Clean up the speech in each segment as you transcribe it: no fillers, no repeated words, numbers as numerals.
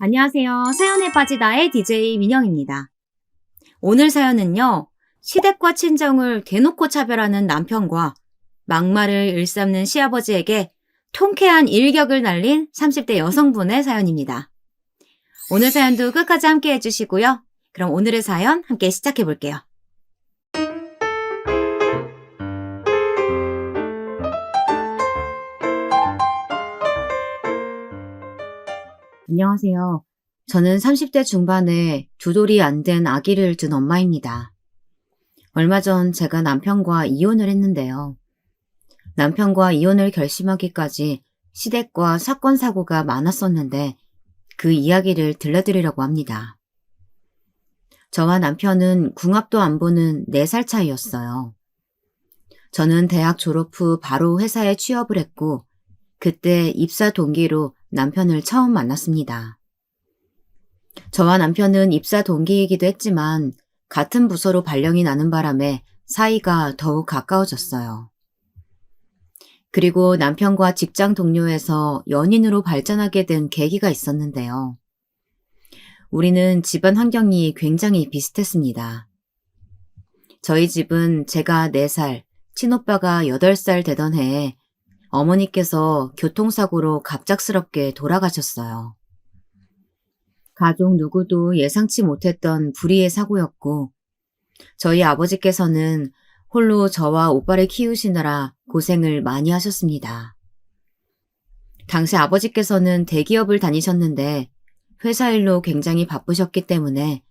안녕하세요. 사연에 빠지다의 DJ 민영입니다. 오늘 사연은요, 시댁과 친정을 대놓고 차별하는 남편과 막말을 일삼는 시아버지에게 통쾌한 일격을 날린 30대 여성분의 사연입니다. 오늘 사연도 끝까지 함께 해주시고요. 그럼 오늘의 사연 함께 시작해 볼게요. 안녕하세요. 저는 30대 중반에 두 돌이 안 된 아기를 둔 엄마입니다. 얼마 전 제가 남편과 이혼을 했는데요. 남편과 이혼을 결심하기까지 시댁과 사건 사고가 많았었는데 그 이야기를 들려드리려고 합니다. 저와 남편은 궁합도 안 보는 4살 차이였어요. 저는 대학 졸업 후 바로 회사에 취업을 했고 그때 입사 동기로 남편을 처음 만났습니다. 저와 남편은 입사 동기이기도 했지만 같은 부서로 발령이 나는 바람에 사이가 더욱 가까워졌어요. 그리고 남편과 직장 동료에서 연인으로 발전하게 된 계기가 있었는데요. 우리는 집안 환경이 굉장히 비슷했습니다. 저희 집은 제가 4살, 친오빠가 8살 되던 해에 어머니께서 교통사고로 갑작스럽게 돌아가셨어요. 가족 누구도 예상치 못했던 불의의 사고였고 저희 아버지께서는 홀로 저와 오빠를 키우시느라 고생을 많이 하셨습니다. 당시 아버지께서는 대기업을 다니셨는데 회사 일로 굉장히 바쁘셨기 때문에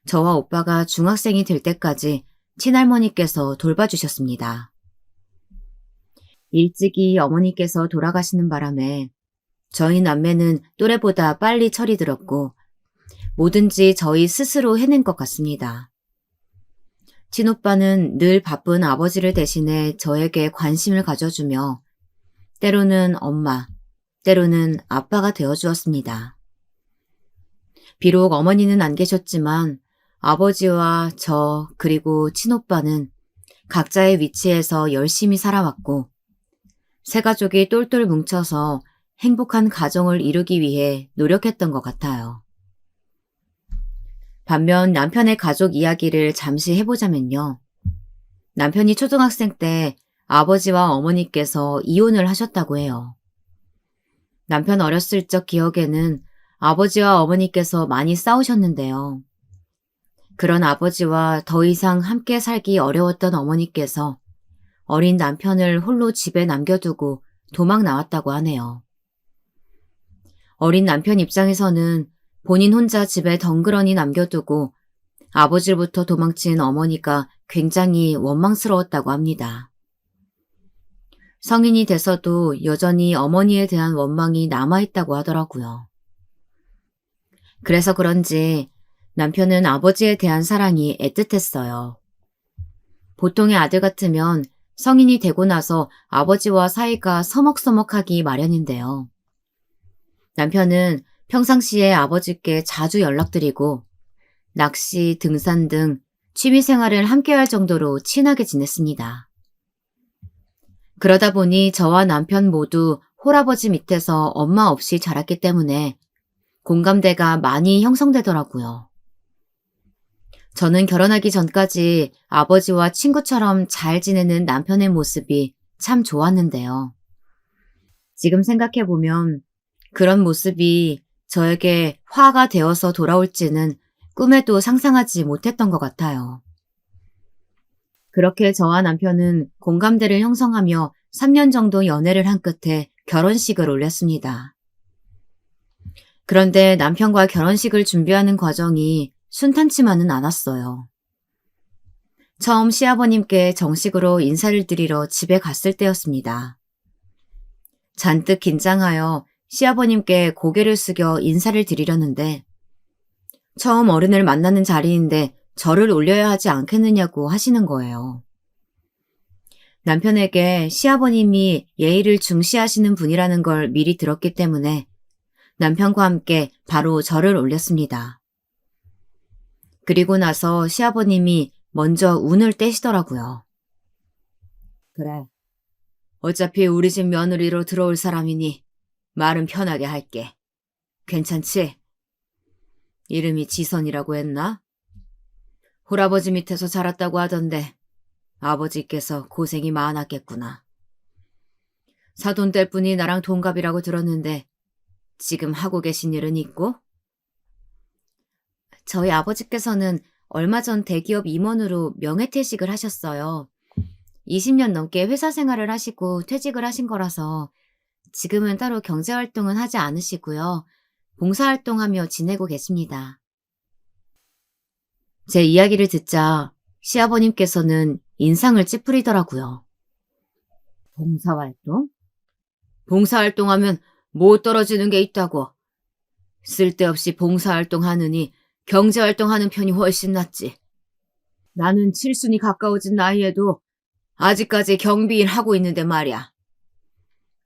저와 오빠가 중학생이 될 때까지 친할머니께서 돌봐주셨습니다. 일찍이 어머니께서 돌아가시는 바람에 저희 남매는 또래보다 빨리 철이 들었고 뭐든지 저희 스스로 해낸 것 같습니다. 친오빠는 늘 바쁜 아버지를 대신해 저에게 관심을 가져주며 때로는 엄마, 때로는 아빠가 되어주었습니다. 비록 어머니는 안 계셨지만 아버지와 저 그리고 친오빠는 각자의 위치에서 열심히 살아왔고 세 가족이 똘똘 뭉쳐서 행복한 가정을 이루기 위해 노력했던 것 같아요. 반면 남편의 가족 이야기를 잠시 해보자면요. 남편이 초등학생 때 아버지와 어머니께서 이혼을 하셨다고 해요. 남편 어렸을 적 기억에는 아버지와 어머니께서 많이 싸우셨는데요. 그런 아버지와 더 이상 함께 살기 어려웠던 어머니께서 어린 남편을 홀로 집에 남겨두고 도망 나왔다고 하네요. 어린 남편 입장에서는 본인 혼자 집에 덩그러니 남겨두고 아버지로부터 도망친 어머니가 굉장히 원망스러웠다고 합니다. 성인이 돼서도 여전히 어머니에 대한 원망이 남아있다고 하더라고요. 그래서 그런지 남편은 아버지에 대한 사랑이 애틋했어요. 보통의 아들 같으면 성인이 되고 나서 아버지와 사이가 서먹서먹하기 마련인데요. 남편은 평상시에 아버지께 자주 연락드리고 낚시, 등산 등 취미생활을 함께할 정도로 친하게 지냈습니다. 그러다 보니 저와 남편 모두 홀아버지 밑에서 엄마 없이 자랐기 때문에 공감대가 많이 형성되더라고요. 저는 결혼하기 전까지 아버지와 친구처럼 잘 지내는 남편의 모습이 참 좋았는데요. 지금 생각해보면 그런 모습이 저에게 화가 되어서 돌아올지는 꿈에도 상상하지 못했던 것 같아요. 그렇게 저와 남편은 공감대를 형성하며 3년 정도 연애를 한 끝에 결혼식을 올렸습니다. 그런데 남편과 결혼식을 준비하는 과정이 순탄치만은 않았어요. 처음 시아버님께 정식으로 인사를 드리러 집에 갔을 때였습니다. 잔뜩 긴장하여 시아버님께 고개를 숙여 인사를 드리려는데 처음 어른을 만나는 자리인데 절을 올려야 하지 않겠느냐고 하시는 거예요. 남편에게 시아버님이 예의를 중시하시는 분이라는 걸 미리 들었기 때문에 남편과 함께 바로 절을 올렸습니다. 그리고 나서 시아버님이 먼저 운을 떼시더라고요. 그래, 어차피 우리 집 며느리로 들어올 사람이니 말은 편하게 할게. 괜찮지? 이름이 지선이라고 했나? 홀아버지 밑에서 자랐다고 하던데 아버지께서 고생이 많았겠구나. 사돈 뗄 분이 나랑 동갑이라고 들었는데 지금 하고 계신 일은 있고? 저희 아버지께서는 얼마 전 대기업 임원으로 명예퇴직을 하셨어요. 20년 넘게 회사 생활을 하시고 퇴직을 하신 거라서 지금은 따로 경제활동은 하지 않으시고요. 봉사활동하며 지내고 계십니다. 제 이야기를 듣자 시아버님께서는 인상을 찌푸리더라고요. 봉사활동? 봉사활동하면 뭐 떨어지는 게 있다고. 쓸데없이 봉사활동하느니 경제활동하는 편이 훨씬 낫지. 나는 칠순이 가까워진 나이에도 아직까지 경비일 하고 있는데 말이야.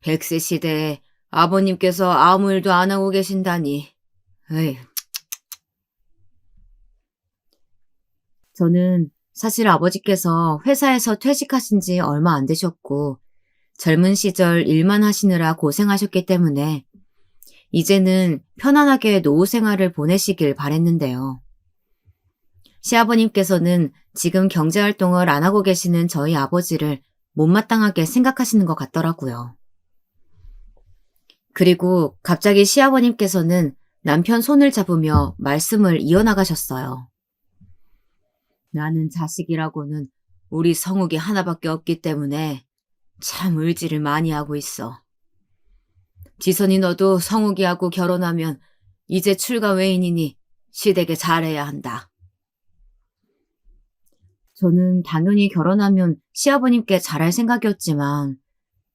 100세 시대에 아버님께서 아무 일도 안 하고 계신다니. 에휴. 저는 사실 아버지께서 회사에서 퇴직하신 지 얼마 안 되셨고 젊은 시절 일만 하시느라 고생하셨기 때문에 이제는 편안하게 노후 생활을 보내시길 바랬는데요. 시아버님께서는 지금 경제활동을 안 하고 계시는 저희 아버지를 못마땅하게 생각하시는 것 같더라고요. 그리고 갑자기 시아버님께서는 남편 손을 잡으며 말씀을 이어나가셨어요. 나는 자식이라고는 우리 성욱이 하나밖에 없기 때문에 참 의지를 많이 하고 있어. 지선이 너도 성욱이하고 결혼하면 이제 출가 외인이니 시댁에 잘해야 한다. 저는 당연히 결혼하면 시아버님께 잘할 생각이었지만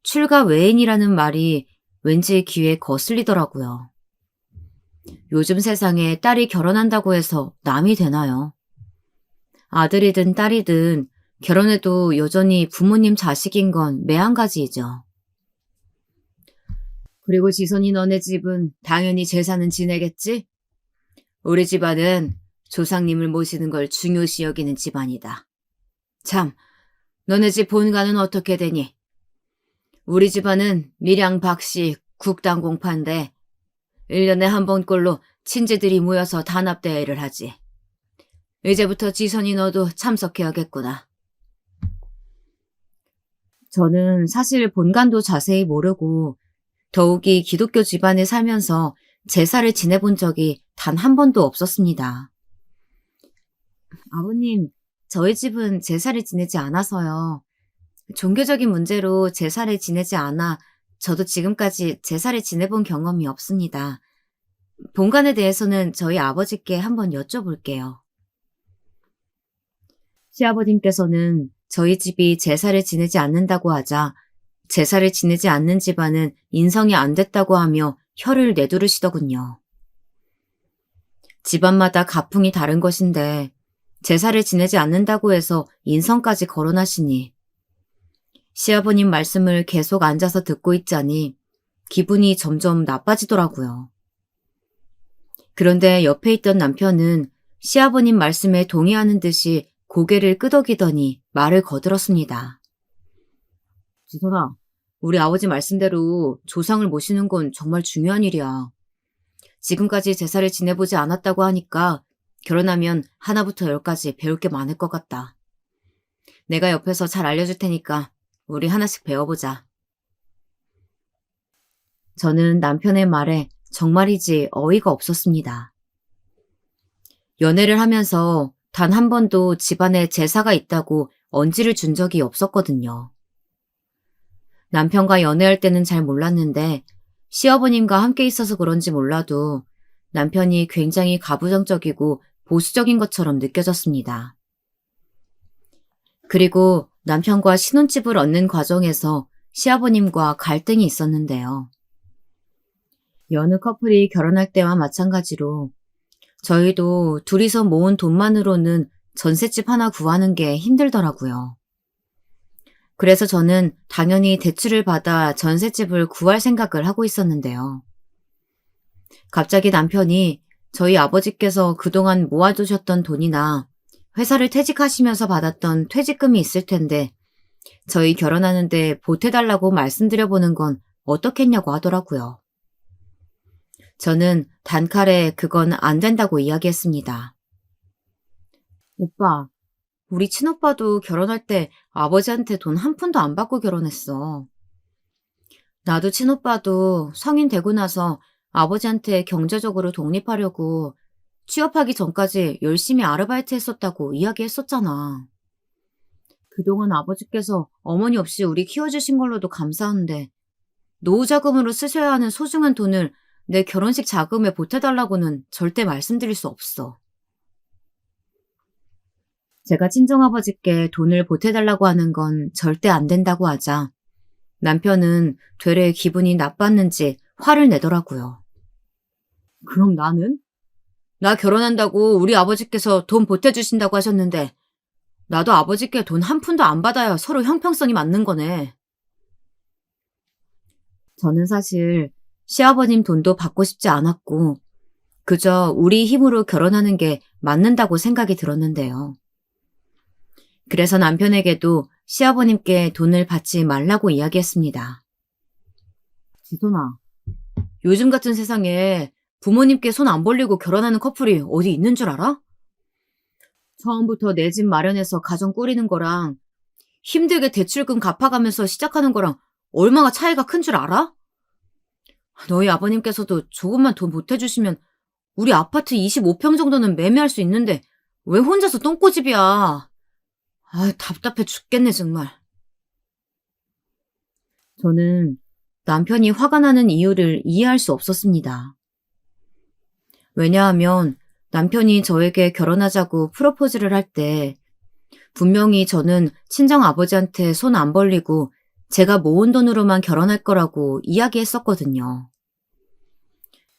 출가 외인이라는 말이 왠지 귀에 거슬리더라고요. 요즘 세상에 딸이 결혼한다고 해서 남이 되나요? 아들이든 딸이든 결혼해도 여전히 부모님 자식인 건 매한가지이죠. 그리고 지선이 너네 집은 당연히 제사는 지내겠지? 우리 집안은 조상님을 모시는 걸 중요시 여기는 집안이다. 참, 너네 집 본가는 어떻게 되니? 우리 집안은 밀양 박씨 국당 공파인데 1년에 한 번꼴로 친지들이 모여서 단합대회를 하지. 이제부터 지선이 너도 참석해야겠구나. 저는 사실 본관도 자세히 모르고 더욱이 기독교 집안에 살면서 제사를 지내본 적이 단 한 번도 없었습니다. 아버님, 저희 집은 제사를 지내지 않아서요. 종교적인 문제로 제사를 지내지 않아 저도 지금까지 제사를 지내본 경험이 없습니다. 본관에 대해서는 저희 아버지께 한번 여쭤볼게요. 시아버님께서는 저희 집이 제사를 지내지 않는다고 하자 제사를 지내지 않는 집안은 인성이 안 됐다고 하며 혀를 내두르시더군요. 집안마다 가풍이 다른 것인데 제사를 지내지 않는다고 해서 인성까지 거론하시니 시아버님 말씀을 계속 앉아서 듣고 있자니 기분이 점점 나빠지더라고요. 그런데 옆에 있던 남편은 시아버님 말씀에 동의하는 듯이 고개를 끄덕이더니 말을 거들었습니다. 지선아, 우리 아버지 말씀대로 조상을 모시는 건 정말 중요한 일이야. 지금까지 제사를 지내보지 않았다고 하니까 결혼하면 하나부터 열까지 배울 게 많을 것 같다. 내가 옆에서 잘 알려줄 테니까 우리 하나씩 배워보자. 저는 남편의 말에 정말이지 어이가 없었습니다. 연애를 하면서 단 한 번도 집안에 제사가 있다고 언지를 준 적이 없었거든요. 남편과 연애할 때는 잘 몰랐는데 시어머님과 함께 있어서 그런지 몰라도 남편이 굉장히 가부장적이고 보수적인 것처럼 느껴졌습니다. 그리고 남편과 신혼집을 얻는 과정에서 시아버님과 갈등이 있었는데요. 여느 커플이 결혼할 때와 마찬가지로 저희도 둘이서 모은 돈만으로는 전셋집 하나 구하는 게 힘들더라고요. 그래서 저는 당연히 대출을 받아 전셋집을 구할 생각을 하고 있었는데요. 갑자기 남편이 저희 아버지께서 그동안 모아두셨던 돈이나 회사를 퇴직하시면서 받았던 퇴직금이 있을 텐데 저희 결혼하는데 보태달라고 말씀드려보는 건 어떻겠냐고 하더라고요. 저는 단칼에 그건 안 된다고 이야기했습니다. 오빠, 우리 친오빠도 결혼할 때 아버지한테 돈 한 푼도 안 받고 결혼했어. 나도 친오빠도 성인 되고 나서 아버지한테 경제적으로 독립하려고 취업하기 전까지 열심히 아르바이트 했었다고 이야기했었잖아. 그동안 아버지께서 어머니 없이 우리 키워주신 걸로도 감사한데 노후 자금으로 쓰셔야 하는 소중한 돈을 내 결혼식 자금에 보태달라고는 절대 말씀드릴 수 없어. 제가 친정아버지께 돈을 보태달라고 하는 건 절대 안 된다고 하자 남편은 되레 기분이 나빴는지 화를 내더라고요. 그럼 나는? 나 결혼한다고 우리 아버지께서 돈 보태주신다고 하셨는데 나도 아버지께 돈 한 푼도 안 받아야 서로 형평성이 맞는 거네. 저는 사실 시아버님 돈도 받고 싶지 않았고 그저 우리 힘으로 결혼하는 게 맞는다고 생각이 들었는데요. 그래서 남편에게도 시아버님께 돈을 받지 말라고 이야기했습니다. 지선아, 요즘 같은 세상에 부모님께 손 안 벌리고 결혼하는 커플이 어디 있는 줄 알아? 처음부터 내 집 마련해서 가정 꾸리는 거랑 힘들게 대출금 갚아가면서 시작하는 거랑 얼마나 차이가 큰 줄 알아? 너희 아버님께서도 조금만 돈 보태주시면 우리 아파트 25평 정도는 매매할 수 있는데 왜 혼자서 똥꼬집이야. 답답해 죽겠네 정말. 저는 남편이 화가 나는 이유를 이해할 수 없었습니다. 왜냐하면 남편이 저에게 결혼하자고 프로포즈를 할 때 분명히 저는 친정 아버지한테 손 안 벌리고 제가 모은 돈으로만 결혼할 거라고 이야기했었거든요.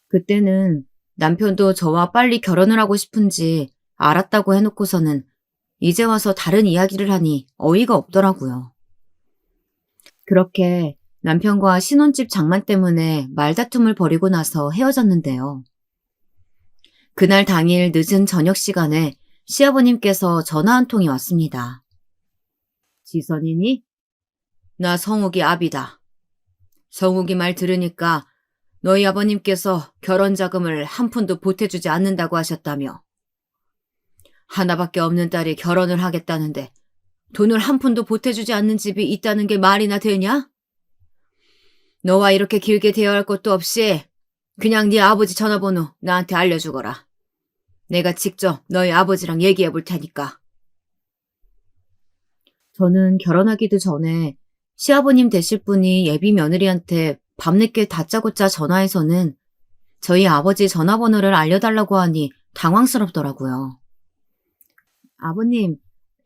그때는 남편도 저와 빨리 결혼을 하고 싶은지 알았다고 해놓고서는 이제 와서 다른 이야기를 하니 어이가 없더라고요. 그렇게 남편과 신혼집 장만 때문에 말다툼을 벌이고 나서 헤어졌는데요. 그날 당일 늦은 저녁 시간에 시아버님께서 전화 한 통이 왔습니다. 지선이니? 나 성욱이 아비다. 성욱이 말 들으니까 너희 아버님께서 결혼 자금을 한 푼도 보태주지 않는다고 하셨다며. 하나밖에 없는 딸이 결혼을 하겠다는데 돈을 한 푼도 보태주지 않는 집이 있다는 게 말이나 되냐? 너와 이렇게 길게 대화할 것도 없이 그냥 네 아버지 전화번호 나한테 알려주거라. 내가 직접 너희 아버지랑 얘기해 볼 테니까. 저는 결혼하기도 전에 시아버님 되실 분이 예비 며느리한테 밤늦게 다짜고짜 전화해서는 저희 아버지 전화번호를 알려달라고 하니 당황스럽더라고요. 아버님,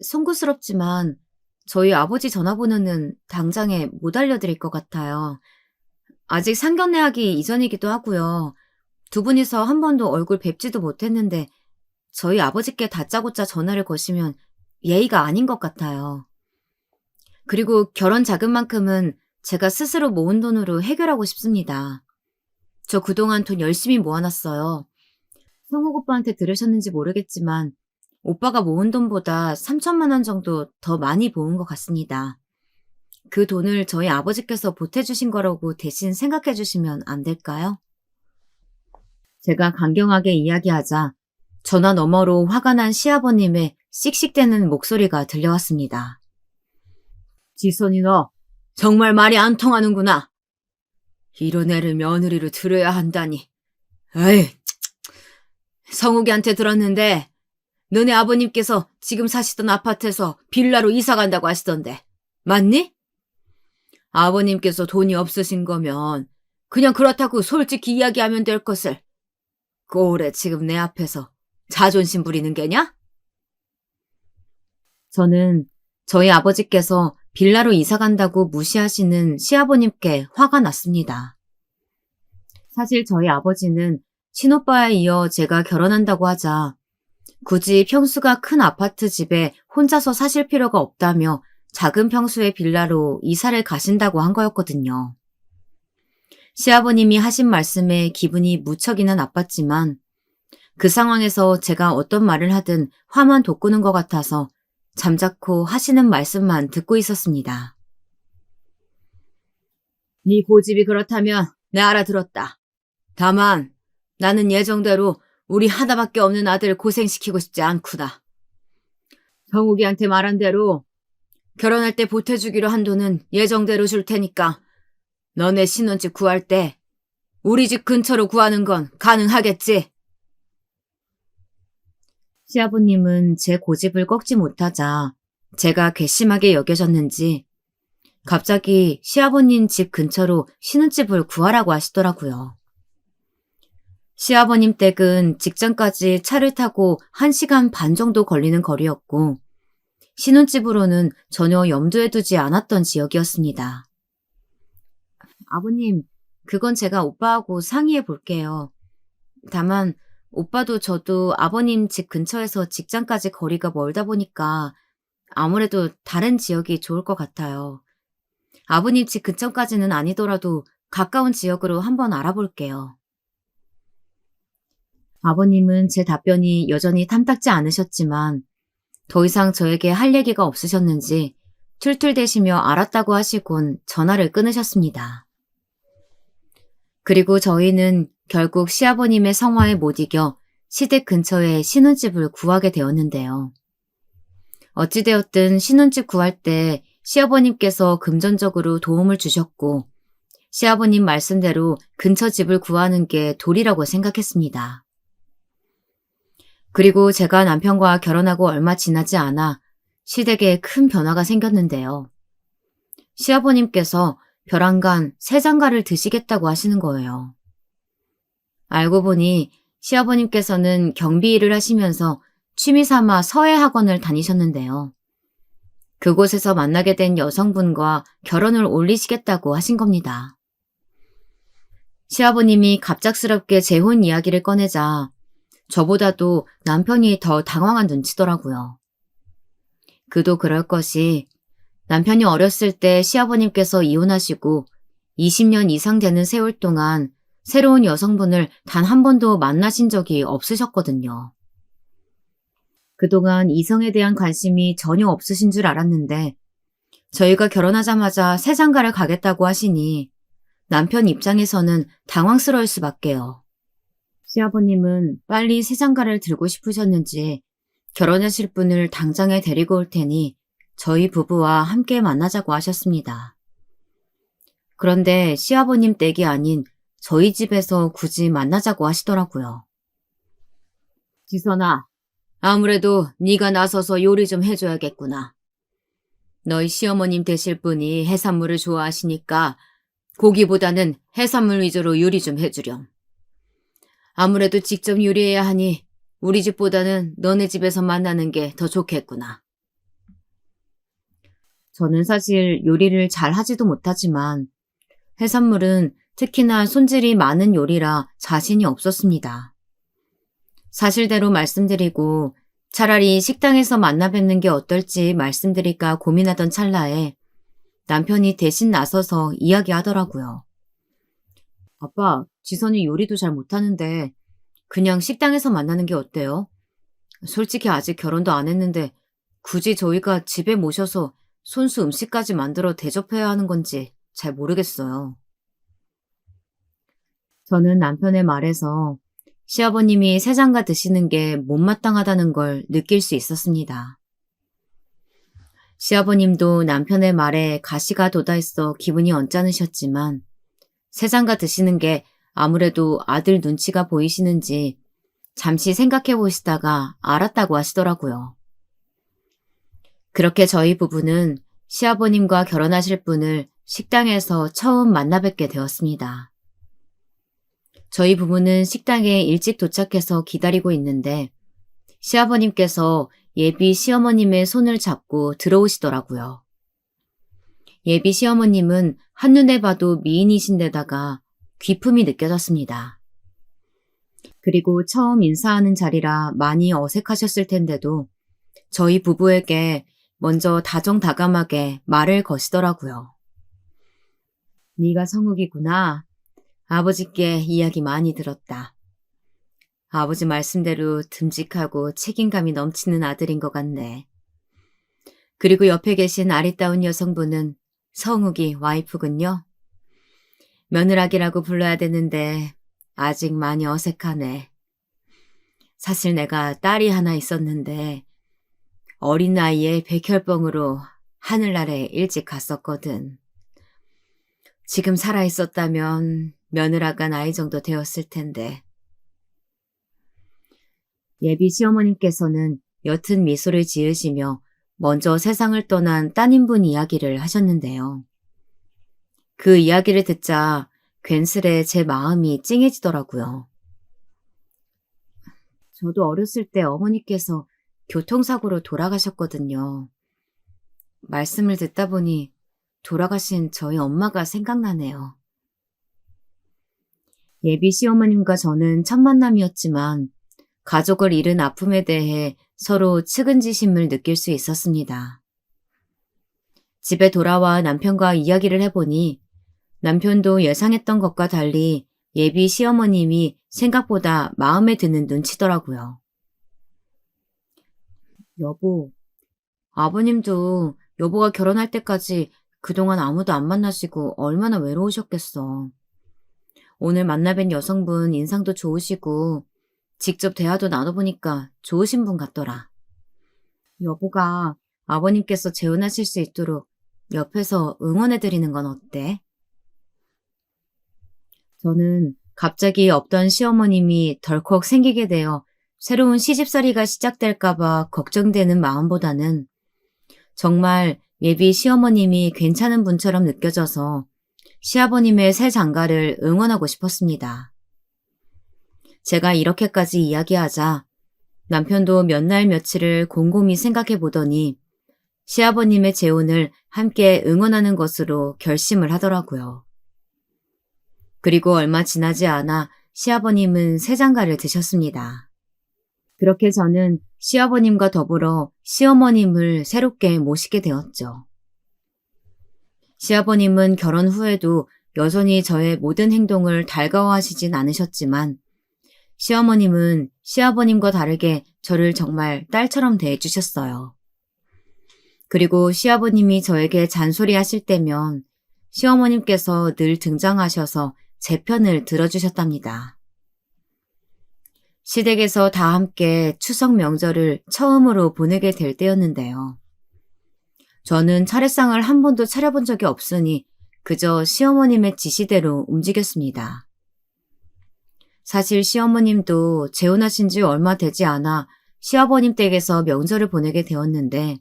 송구스럽지만 저희 아버지 전화번호는 당장에 못 알려드릴 것 같아요. 아직 상견례하기 이전이기도 하고요. 두 분이서 한 번도 얼굴 뵙지도 못했는데 저희 아버지께 다짜고짜 전화를 거시면 예의가 아닌 것 같아요. 그리고 결혼 자금만큼은 제가 스스로 모은 돈으로 해결하고 싶습니다. 저 그동안 돈 열심히 모아놨어요. 성욱 오빠한테 들으셨는지 모르겠지만 오빠가 모은 돈보다 3천만 원 정도 더 많이 모은 것 같습니다. 그 돈을 저희 아버지께서 보태주신 거라고 대신 생각해 주시면 안 될까요? 제가 강경하게 이야기하자 전화 너머로 화가 난 시아버님의 씩씩대는 목소리가 들려왔습니다. 지선이 너 정말 말이 안 통하는구나. 이런 애를 며느리로 들여야 한다니. 에이, 성욱이한테 들었는데 너네 아버님께서 지금 사시던 아파트에서 빌라로 이사 간다고 하시던데 맞니? 아버님께서 돈이 없으신 거면 그냥 그렇다고 솔직히 이야기하면 될 것을 꼬래 지금 내 앞에서 자존심 부리는 게냐? 저는 저희 아버지께서 빌라로 이사 간다고 무시하시는 시아버님께 화가 났습니다. 사실 저희 아버지는 친오빠에 이어 제가 결혼한다고 하자 굳이 평수가 큰 아파트 집에 혼자서 사실 필요가 없다며 작은 평수의 빌라로 이사를 가신다고 한 거였거든요. 시아버님이 하신 말씀에 기분이 무척이나 나빴지만 그 상황에서 제가 어떤 말을 하든 화만 돋구는 것 같아서 잠자코 하시는 말씀만 듣고 있었습니다. 네 고집이 그렇다면 내 알아들었다. 다만 나는 예정대로 우리 하나밖에 없는 아들 고생시키고 싶지 않구나. 정욱이한테 말한 대로 결혼할 때 보태주기로 한 돈은 예정대로 줄 테니까 너네 신혼집 구할 때 우리 집 근처로 구하는 건 가능하겠지? 시아버님은 제 고집을 꺾지 못하자 제가 괘씸하게 여겨졌는지 갑자기 시아버님 집 근처로 신혼집을 구하라고 하시더라고요. 시아버님 댁은 직장까지 차를 타고 1시간 반 정도 걸리는 거리였고 신혼집으로는 전혀 염두에 두지 않았던 지역이었습니다. 아버님, 그건 제가 오빠하고 상의해 볼게요. 다만 오빠도 저도 아버님 집 근처에서 직장까지 거리가 멀다 보니까 아무래도 다른 지역이 좋을 것 같아요. 아버님 집 근처까지는 아니더라도 가까운 지역으로 한번 알아볼게요. 아버님은 제 답변이 여전히 탐탁지 않으셨지만 더 이상 저에게 할 얘기가 없으셨는지 툴툴대시며 알았다고 하시곤 전화를 끊으셨습니다. 그리고 저희는 결국 시아버님의 성화에 못 이겨 시댁 근처에 신혼집을 구하게 되었는데요. 어찌되었든 신혼집 구할 때 시아버님께서 금전적으로 도움을 주셨고 시아버님 말씀대로 근처 집을 구하는 게 도리라고 생각했습니다. 그리고 제가 남편과 결혼하고 얼마 지나지 않아 시댁에 큰 변화가 생겼는데요. 시아버님께서 벼랑간 새 장가를 드시겠다고 하시는 거예요. 알고 보니 시아버님께서는 경비 일을 하시면서 취미삼아 서예학원을 다니셨는데요. 그곳에서 만나게 된 여성분과 결혼을 올리시겠다고 하신 겁니다. 시아버님이 갑작스럽게 재혼 이야기를 꺼내자 저보다도 남편이 더 당황한 눈치더라고요. 그도 그럴 것이 남편이 어렸을 때 시아버님께서 이혼하시고 20년 이상 되는 세월 동안 새로운 여성분을 단 한 번도 만나신 적이 없으셨거든요. 그동안 이성에 대한 관심이 전혀 없으신 줄 알았는데 저희가 결혼하자마자 새 장가를 가겠다고 하시니 남편 입장에서는 당황스러울 수밖에요. 시아버님은 빨리 새 장가를 들고 싶으셨는지 결혼하실 분을 당장에 데리고 올 테니 저희 부부와 함께 만나자고 하셨습니다. 그런데 시아버님 댁이 아닌 저희 집에서 굳이 만나자고 하시더라고요. 지선아, 아무래도 네가 나서서 요리 좀 해줘야겠구나. 너희 시어머님 되실 분이 해산물을 좋아하시니까 고기보다는 해산물 위주로 요리 좀 해주렴. 아무래도 직접 요리해야 하니 우리 집보다는 너네 집에서 만나는 게 더 좋겠구나. 저는 사실 요리를 잘 하지도 못하지만 해산물은 특히나 손질이 많은 요리라 자신이 없었습니다. 사실대로 말씀드리고 차라리 식당에서 만나 뵙는 게 어떨지 말씀드릴까 고민하던 찰나에 남편이 대신 나서서 이야기하더라고요. 아빠, 지선이 요리도 잘 못하는데 그냥 식당에서 만나는 게 어때요? 솔직히 아직 결혼도 안 했는데 굳이 저희가 집에 모셔서 손수 음식까지 만들어 대접해야 하는 건지 잘 모르겠어요. 저는 남편의 말에서 시아버님이 새 장가 드시는 게 못마땅하다는 걸 느낄 수 있었습니다. 시아버님도 남편의 말에 가시가 돋아있어 기분이 언짢으셨지만 새 장가 드시는 게 아무래도 아들 눈치가 보이시는지 잠시 생각해 보시다가 알았다고 하시더라고요. 그렇게 저희 부부는 시아버님과 결혼하실 분을 식당에서 처음 만나 뵙게 되었습니다. 저희 부부는 식당에 일찍 도착해서 기다리고 있는데 시아버님께서 예비 시어머님의 손을 잡고 들어오시더라고요. 예비 시어머님은 한눈에 봐도 미인이신데다가 귀품이 느껴졌습니다. 그리고 처음 인사하는 자리라 많이 어색하셨을 텐데도 저희 부부에게 먼저 다정다감하게 말을 거시더라고요. 네가 성욱이구나. 아버지께 이야기 많이 들었다. 아버지 말씀대로 듬직하고 책임감이 넘치는 아들인 것 같네. 그리고 옆에 계신 아리따운 여성분은 성욱이 와이프군요. 며느라기라고 불러야 되는데 아직 많이 어색하네. 사실 내가 딸이 하나 있었는데 어린 나이에 백혈병으로 하늘나라에 일찍 갔었거든. 지금 살아있었다면 며느라가 나이 정도 되었을 텐데. 예비 시어머님께서는 옅은 미소를 지으시며 먼저 세상을 떠난 따님분 이야기를 하셨는데요. 그 이야기를 듣자 괜스레 제 마음이 찡해지더라고요. 저도 어렸을 때 어머니께서 교통사고로 돌아가셨거든요. 말씀을 듣다 보니 돌아가신 저희 엄마가 생각나네요. 예비 시어머님과 저는 첫 만남이었지만 가족을 잃은 아픔에 대해 서로 측은지심을 느낄 수 있었습니다. 집에 돌아와 남편과 이야기를 해보니 남편도 예상했던 것과 달리 예비 시어머님이 생각보다 마음에 드는 눈치더라고요. 여보, 아버님도 여보가 결혼할 때까지 그동안 아무도 안 만나시고 얼마나 외로우셨겠어. 오늘 만나뵌 여성분 인상도 좋으시고 직접 대화도 나눠보니까 좋으신 분 같더라. 여보가 아버님께서 재혼하실 수 있도록 옆에서 응원해드리는 건 어때? 저는 갑자기 없던 시어머님이 덜컥 생기게 되어 새로운 시집살이가 시작될까봐 걱정되는 마음보다는 정말 예비 시어머님이 괜찮은 분처럼 느껴져서 시아버님의 새 장가를 응원하고 싶었습니다. 제가 이렇게까지 이야기하자 남편도 몇 날 며칠을 곰곰이 생각해 보더니 시아버님의 재혼을 함께 응원하는 것으로 결심을 하더라고요. 그리고 얼마 지나지 않아 시아버님은 새 장가를 드셨습니다. 그렇게 저는 시아버님과 더불어 시어머님을 새롭게 모시게 되었죠. 시아버님은 결혼 후에도 여전히 저의 모든 행동을 달가워하시진 않으셨지만 시어머님은 시아버님과 다르게 저를 정말 딸처럼 대해주셨어요. 그리고 시아버님이 저에게 잔소리하실 때면 시어머님께서 늘 등장하셔서 제 편을 들어주셨답니다. 시댁에서 다 함께 추석 명절을 처음으로 보내게 될 때였는데요. 저는 차례상을 한 번도 차려본 적이 없으니 그저 시어머님의 지시대로 움직였습니다. 사실 시어머님도 재혼하신 지 얼마 되지 않아 시아버님 댁에서 명절을 보내게 되었는데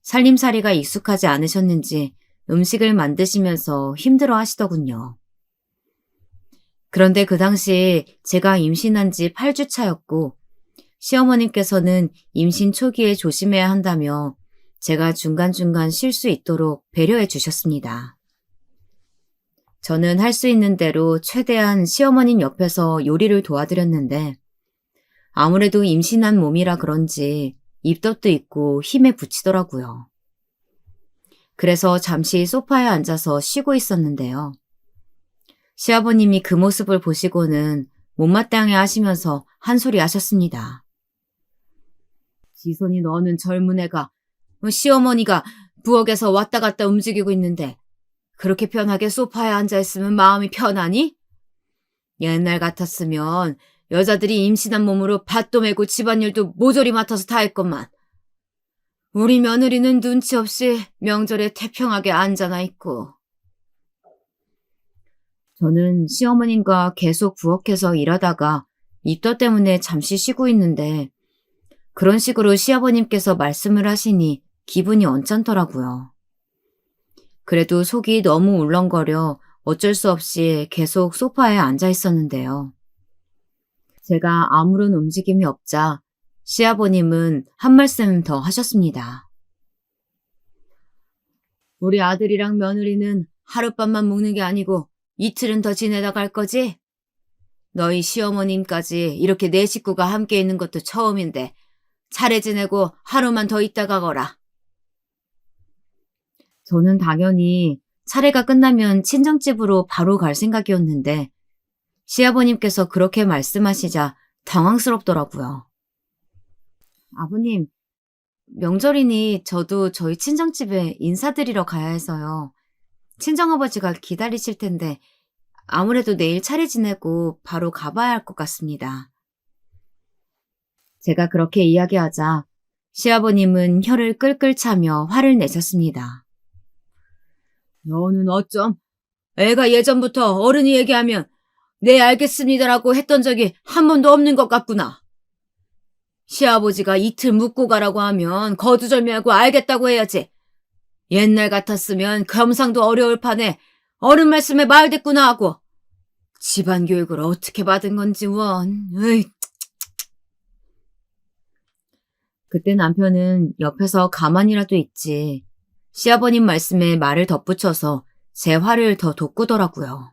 살림살이가 익숙하지 않으셨는지 음식을 만드시면서 힘들어 하시더군요. 그런데 그 당시 제가 임신한 지 8주 차였고 시어머님께서는 임신 초기에 조심해야 한다며 제가 중간중간 쉴 수 있도록 배려해 주셨습니다. 저는 할 수 있는 대로 최대한 시어머님 옆에서 요리를 도와드렸는데 아무래도 임신한 몸이라 그런지 입덧도 있고 힘에 부치더라고요. 그래서 잠시 소파에 앉아서 쉬고 있었는데요. 시아버님이 그 모습을 보시고는 못마땅해 하시면서 한 소리 하셨습니다. 지손이 너는 젊은 애가 시어머니가 부엌에서 왔다 갔다 움직이고 있는데 그렇게 편하게 소파에 앉아있으면 마음이 편하니? 옛날 같았으면 여자들이 임신한 몸으로 밭도 메고 집안일도 모조리 맡아서 다 했건만 우리 며느리는 눈치 없이 명절에 태평하게 앉아나 있고. 저는 시어머님과 계속 부엌에서 일하다가 입덧 때문에 잠시 쉬고 있는데 그런 식으로 시아버님께서 말씀을 하시니 기분이 언짢더라고요. 그래도 속이 너무 울렁거려 어쩔 수 없이 계속 소파에 앉아 있었는데요. 제가 아무런 움직임이 없자 시아버님은 한 말씀 더 하셨습니다. 우리 아들이랑 며느리는 하룻밤만 묵는 게 아니고 이틀은 더 지내다 갈 거지? 너희 시어머님까지 이렇게 내 식구가 함께 있는 것도 처음인데 차례 지내고 하루만 더 있다 가거라. 저는 당연히 차례가 끝나면 친정집으로 바로 갈 생각이었는데 시아버님께서 그렇게 말씀하시자 당황스럽더라고요. 아버님, 명절이니 저도 저희 친정집에 인사드리러 가야 해서요. 친정아버지가 기다리실 텐데 아무래도 내일 차례 지내고 바로 가봐야 할 것 같습니다. 제가 그렇게 이야기하자 시아버님은 혀를 끌끌 차며 화를 내셨습니다. 너는 어쩜 애가 예전부터 어른이 얘기하면 네 알겠습니다라고 했던 적이 한 번도 없는 것 같구나. 시아버지가 이틀 묵고 가라고 하면 거두절미하고 알겠다고 해야지. 옛날 같았으면 겸상도 어려울 판에 어른 말씀에 말됐구나 하고 집안 교육을 어떻게 받은 건지 원. 으이. 그때 남편은 옆에서 가만히라도 있지 시아버님 말씀에 말을 덧붙여서 제 화를 더 돋구더라고요.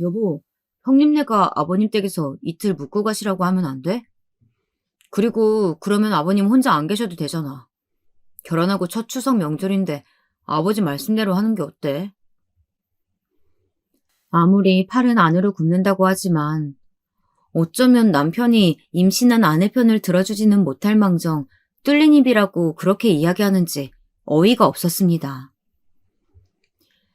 여보, 형님네가 아버님 댁에서 이틀 묵고 가시라고 하면 안 돼? 그리고 그러면 아버님 혼자 안 계셔도 되잖아. 결혼하고 첫 추석 명절인데 아버지 말씀대로 하는 게 어때? 아무리 팔은 안으로 굽는다고 하지만 어쩌면 남편이 임신한 아내 편을 들어주지는 못할 망정 뚫린 입이라고 그렇게 이야기하는지 어이가 없었습니다.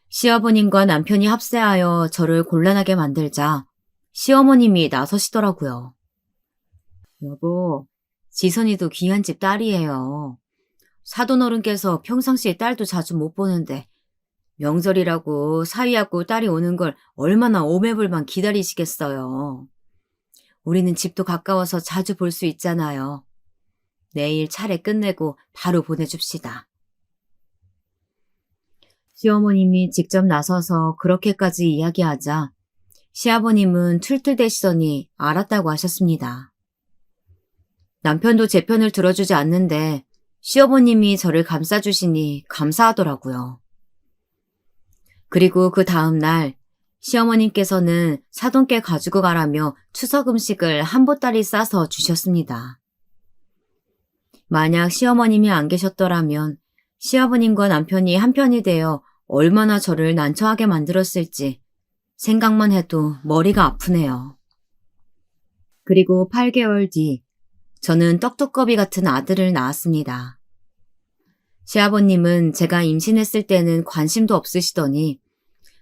시아버님과 남편이 합세하여 저를 곤란하게 만들자 시어머님이 나서시더라고요. 여보, 지선이도 귀한 집 딸이에요. 사돈어른께서 평상시에 딸도 자주 못 보는데 명절이라고 사위하고 딸이 오는 걸 얼마나 오매불만 기다리시겠어요. 우리는 집도 가까워서 자주 볼 수 있잖아요. 내일 차례 끝내고 바로 보내줍시다. 시어머님이 직접 나서서 그렇게까지 이야기하자 시아버님은 툴툴대시더니 알았다고 하셨습니다. 남편도 제 편을 들어주지 않는데 시어머님이 저를 감싸주시니 감사하더라고요. 그리고 그 다음 날 시어머님께서는 사돈께 가지고 가라며 추석 음식을 한 보따리 싸서 주셨습니다. 만약 시어머님이 안 계셨더라면 시아버님과 남편이 한편이 되어 얼마나 저를 난처하게 만들었을지 생각만 해도 머리가 아프네요. 그리고 8개월 뒤 저는 떡두꺼비 같은 아들을 낳았습니다. 시아버님은 제가 임신했을 때는 관심도 없으시더니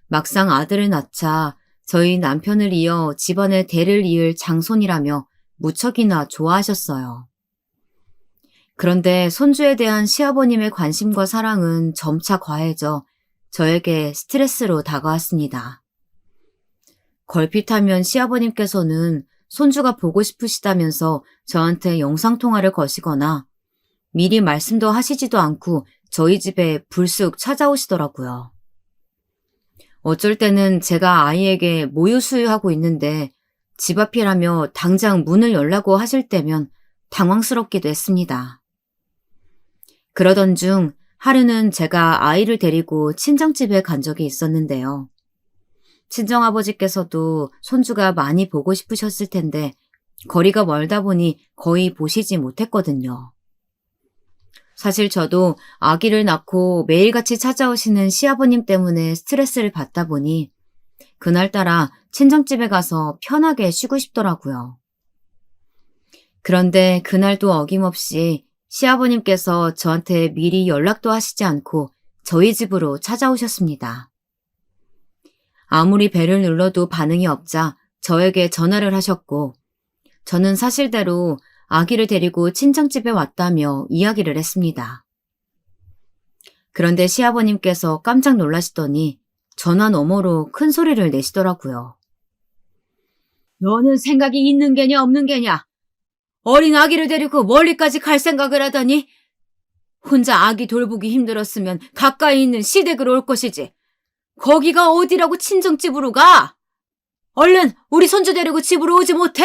막상 아들을 낳자 저희 남편을 이어 집안의 대를 이을 장손이라며 무척이나 좋아하셨어요. 그런데 손주에 대한 시아버님의 관심과 사랑은 점차 과해져 저에게 스트레스로 다가왔습니다. 걸핏하면 시아버님께서는 손주가 보고 싶으시다면서 저한테 영상통화를 거시거나 미리 말씀도 하시지도 않고 저희 집에 불쑥 찾아오시더라고요. 어쩔 때는 제가 아이에게 모유 수유하고 있는데 집 앞이라며 당장 문을 열라고 하실 때면 당황스럽기도 했습니다. 그러던 중 하루는 제가 아이를 데리고 친정집에 간 적이 있었는데요. 친정아버지께서도 손주가 많이 보고 싶으셨을 텐데 거리가 멀다 보니 거의 보시지 못했거든요. 사실 저도 아기를 낳고 매일같이 찾아오시는 시아버님 때문에 스트레스를 받다 보니 그날따라 친정집에 가서 편하게 쉬고 싶더라고요. 그런데 그날도 어김없이 시아버님께서 저한테 미리 연락도 하시지 않고 저희 집으로 찾아오셨습니다. 아무리 벨을 눌러도 반응이 없자 저에게 전화를 하셨고 저는 사실대로 아기를 데리고 친정집에 왔다며 이야기를 했습니다. 그런데 시아버님께서 깜짝 놀라시더니 전화 너머로 큰 소리를 내시더라고요. 너는 생각이 있는 게냐 없는 게냐? 어린 아기를 데리고 멀리까지 갈 생각을 하다니? 혼자 아기 돌보기 힘들었으면 가까이 있는 시댁으로 올 것이지. 거기가 어디라고 친정집으로 가? 얼른 우리 손주 데리고 집으로 오지 못해?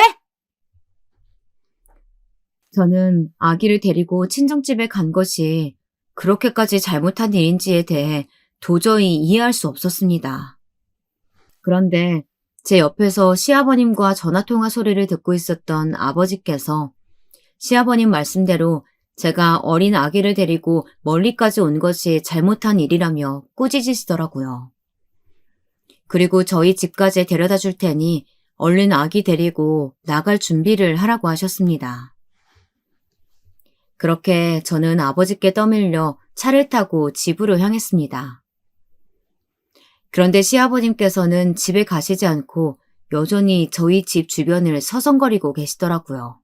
저는 아기를 데리고 친정집에 간 것이 그렇게까지 잘못한 일인지에 대해 도저히 이해할 수 없었습니다. 그런데 제 옆에서 시아버님과 전화통화 소리를 듣고 있었던 아버지께서 시아버님 말씀대로 제가 어린 아기를 데리고 멀리까지 온 것이 잘못한 일이라며 꾸짖으시더라고요. 그리고 저희 집까지 데려다 줄 테니 얼른 아기 데리고 나갈 준비를 하라고 하셨습니다. 그렇게 저는 아버지께 떠밀려 차를 타고 집으로 향했습니다. 그런데 시아버님께서는 집에 가시지 않고 여전히 저희 집 주변을 서성거리고 계시더라고요.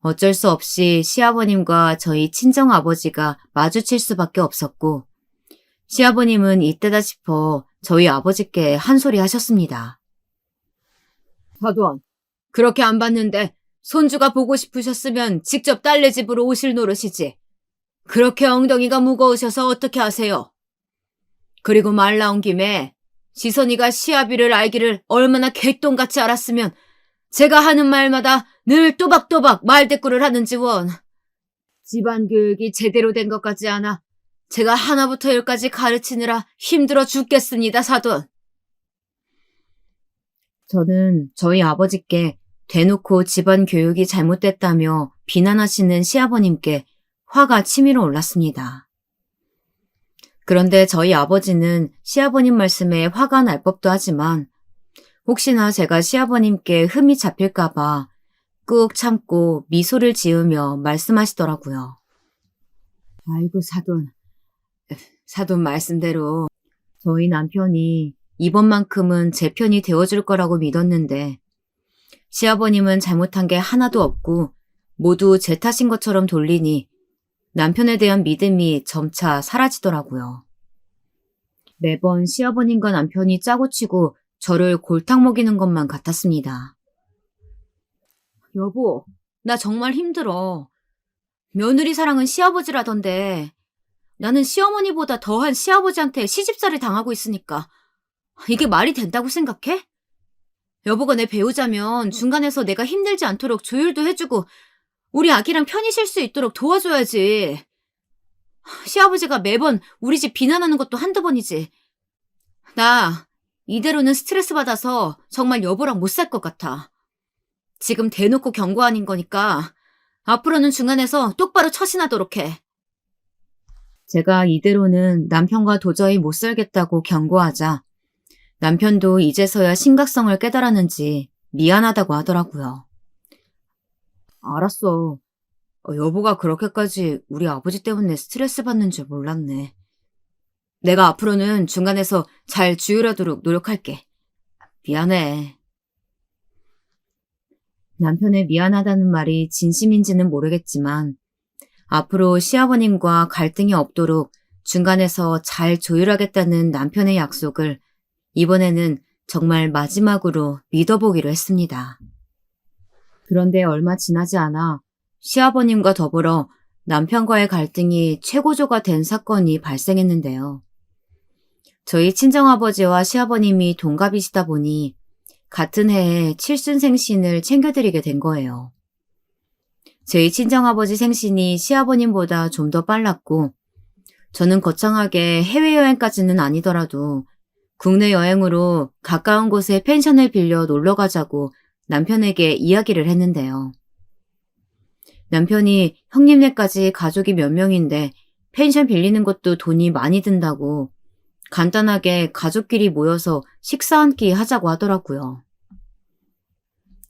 어쩔 수 없이 시아버님과 저희 친정아버지가 마주칠 수밖에 없었고, 시아버님은 이때다 싶어 저희 아버지께 한 소리 하셨습니다. 사돈, 그렇게 안 봤는데 손주가 보고 싶으셨으면 직접 딸네 집으로 오실 노릇이지. 그렇게 엉덩이가 무거우셔서 어떻게 하세요? 그리고 말 나온 김에 지선이가 시아비를 알기를 얼마나 개똥같이 알았으면 제가 하는 말마다 늘 또박또박 말대꾸를 하는지 원. 집안 교육이 제대로 된 것 같지 않아 제가 하나부터 열까지 가르치느라 힘들어 죽겠습니다, 사돈. 저는 저희 아버지께 대놓고 집안 교육이 잘못됐다며 비난하시는 시아버님께 화가 치밀어 올랐습니다. 그런데 저희 아버지는 시아버님 말씀에 화가 날 법도 하지만 혹시나 제가 시아버님께 흠이 잡힐까봐 꾹 참고 미소를 지으며 말씀하시더라고요. 아이고 사돈 말씀대로 저희 남편이 이번만큼은 제 편이 되어줄 거라고 믿었는데 시아버님은 잘못한 게 하나도 없고 모두 제 탓인 것처럼 돌리니 남편에 대한 믿음이 점차 사라지더라고요. 매번 시아버님과 남편이 짜고치고 저를 골탕 먹이는 것만 같았습니다. 여보, 나 정말 힘들어. 며느리 사랑은 시아버지라던데 나는 시어머니보다 더한 시아버지한테 시집살이 당하고 있으니까 이게 말이 된다고 생각해? 여보가 내 배우자면 중간에서 내가 힘들지 않도록 조율도 해주고 우리 아기랑 편히 쉴 수 있도록 도와줘야지. 시아버지가 매번 우리 집 비난하는 것도 한두 번이지. 나 이대로는 스트레스 받아서 정말 여보랑 못 살 것 같아. 지금 대놓고 경고 아닌 거니까 앞으로는 중간에서 똑바로 처신하도록 해. 제가 이대로는 남편과 도저히 못 살겠다고 경고하자 남편도 이제서야 심각성을 깨달았는지 미안하다고 하더라고요. 알았어. 여보가 그렇게까지 우리 아버지 때문에 스트레스 받는 줄 몰랐네. 내가 앞으로는 중간에서 잘 주율하도록 노력할게. 미안해. 남편의 미안하다는 말이 진심인지는 모르겠지만 앞으로 시아버님과 갈등이 없도록 중간에서 잘 조율하겠다는 남편의 약속을 이번에는 정말 마지막으로 믿어보기로 했습니다. 그런데 얼마 지나지 않아 시아버님과 더불어 남편과의 갈등이 최고조가 된 사건이 발생했는데요. 저희 친정아버지와 시아버님이 동갑이시다 보니 같은 해에 칠순생신을 챙겨드리게 된 거예요. 저희 친정아버지 생신이 시아버님보다 좀 더 빨랐고 저는 거창하게 해외여행까지는 아니더라도 국내 여행으로 가까운 곳에 펜션을 빌려 놀러 가자고 남편에게 이야기를 했는데요. 남편이 형님네까지 가족이 몇 명인데 펜션 빌리는 것도 돈이 많이 든다고 간단하게 가족끼리 모여서 식사 한 끼 하자고 하더라고요.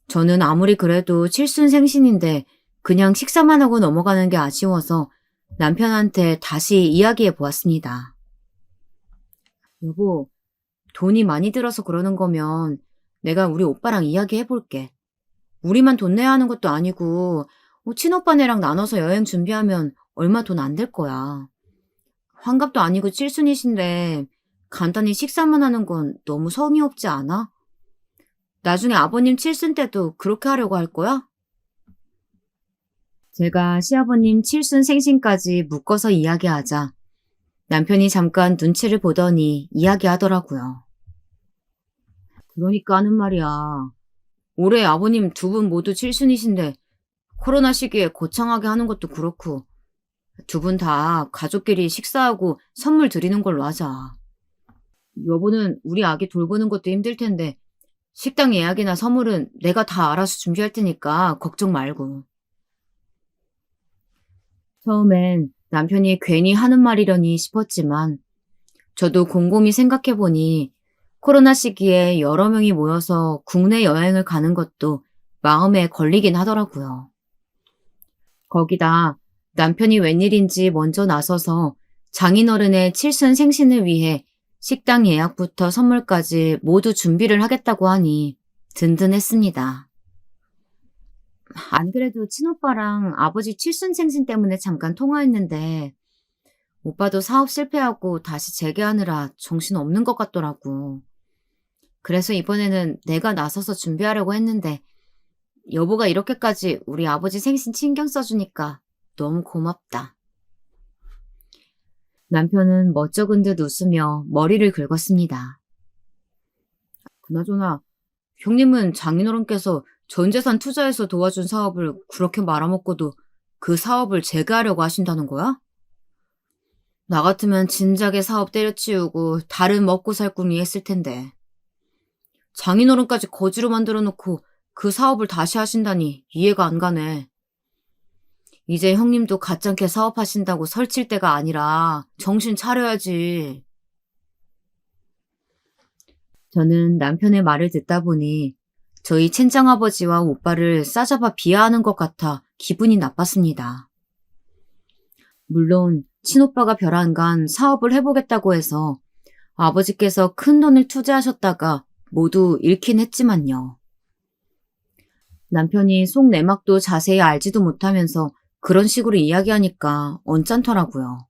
저는 아무리 그래도 칠순생신인데 그냥 식사만 하고 넘어가는 게 아쉬워서 남편한테 다시 이야기해 보았습니다. 여보, 돈이 많이 들어서 그러는 거면 내가 우리 오빠랑 이야기해 볼게. 우리만 돈 내야 하는 것도 아니고 친오빠네랑 나눠서 여행 준비하면 얼마 돈 안 될 거야. 환갑도 아니고 칠순이신데 간단히 식사만 하는 건 너무 성의 없지 않아? 나중에 아버님 칠순 때도 그렇게 하려고 할 거야? 제가 시아버님 칠순 생신까지 묶어서 이야기하자 남편이 잠깐 눈치를 보더니 이야기하더라고요. 그러니까 하는 말이야. 올해 아버님 두 분 모두 칠순이신데 코로나 시기에 거창하게 하는 것도 그렇고 두 분 다 가족끼리 식사하고 선물 드리는 걸로 하자. 여보는 우리 아기 돌보는 것도 힘들 텐데 식당 예약이나 선물은 내가 다 알아서 준비할 테니까 걱정 말고. 처음엔 남편이 괜히 하는 말이려니 싶었지만 저도 곰곰이 생각해보니 코로나 시기에 여러 명이 모여서 국내 여행을 가는 것도 마음에 걸리긴 하더라고요. 거기다 남편이 웬일인지 먼저 나서서 장인어른의 칠순 생신을 위해 식당 예약부터 선물까지 모두 준비를 하겠다고 하니 든든했습니다. 안 그래도 친오빠랑 아버지 칠순생신 때문에 잠깐 통화했는데 오빠도 사업 실패하고 다시 재개하느라 정신없는 것 같더라고. 그래서 이번에는 내가 나서서 준비하려고 했는데 여보가 이렇게까지 우리 아버지 생신 신경 써주니까 너무 고맙다. 남편은 멋쩍은 듯 웃으며 머리를 긁었습니다. 그나저나 형님은 장인어른께서 전 재산 투자해서 도와준 사업을 그렇게 말아먹고도 그 사업을 재개하려고 하신다는 거야? 나 같으면 진작에 사업 때려치우고 다른 먹고 살 꿈이 했을 텐데. 장인어른까지 거지로 만들어 놓고 그 사업을 다시 하신다니 이해가 안 가네. 이제 형님도 가짱게 사업하신다고 설칠 때가 아니라 정신 차려야지. 저는 남편의 말을 듣다 보니 저희 친정아버지와 오빠를 싸잡아 비하하는 것 같아 기분이 나빴습니다. 물론 친오빠가 벼랑간 사업을 해보겠다고 해서 아버지께서 큰 돈을 투자하셨다가 모두 잃긴 했지만요. 남편이 속내막도 자세히 알지도 못하면서 그런 식으로 이야기하니까 언짢더라고요.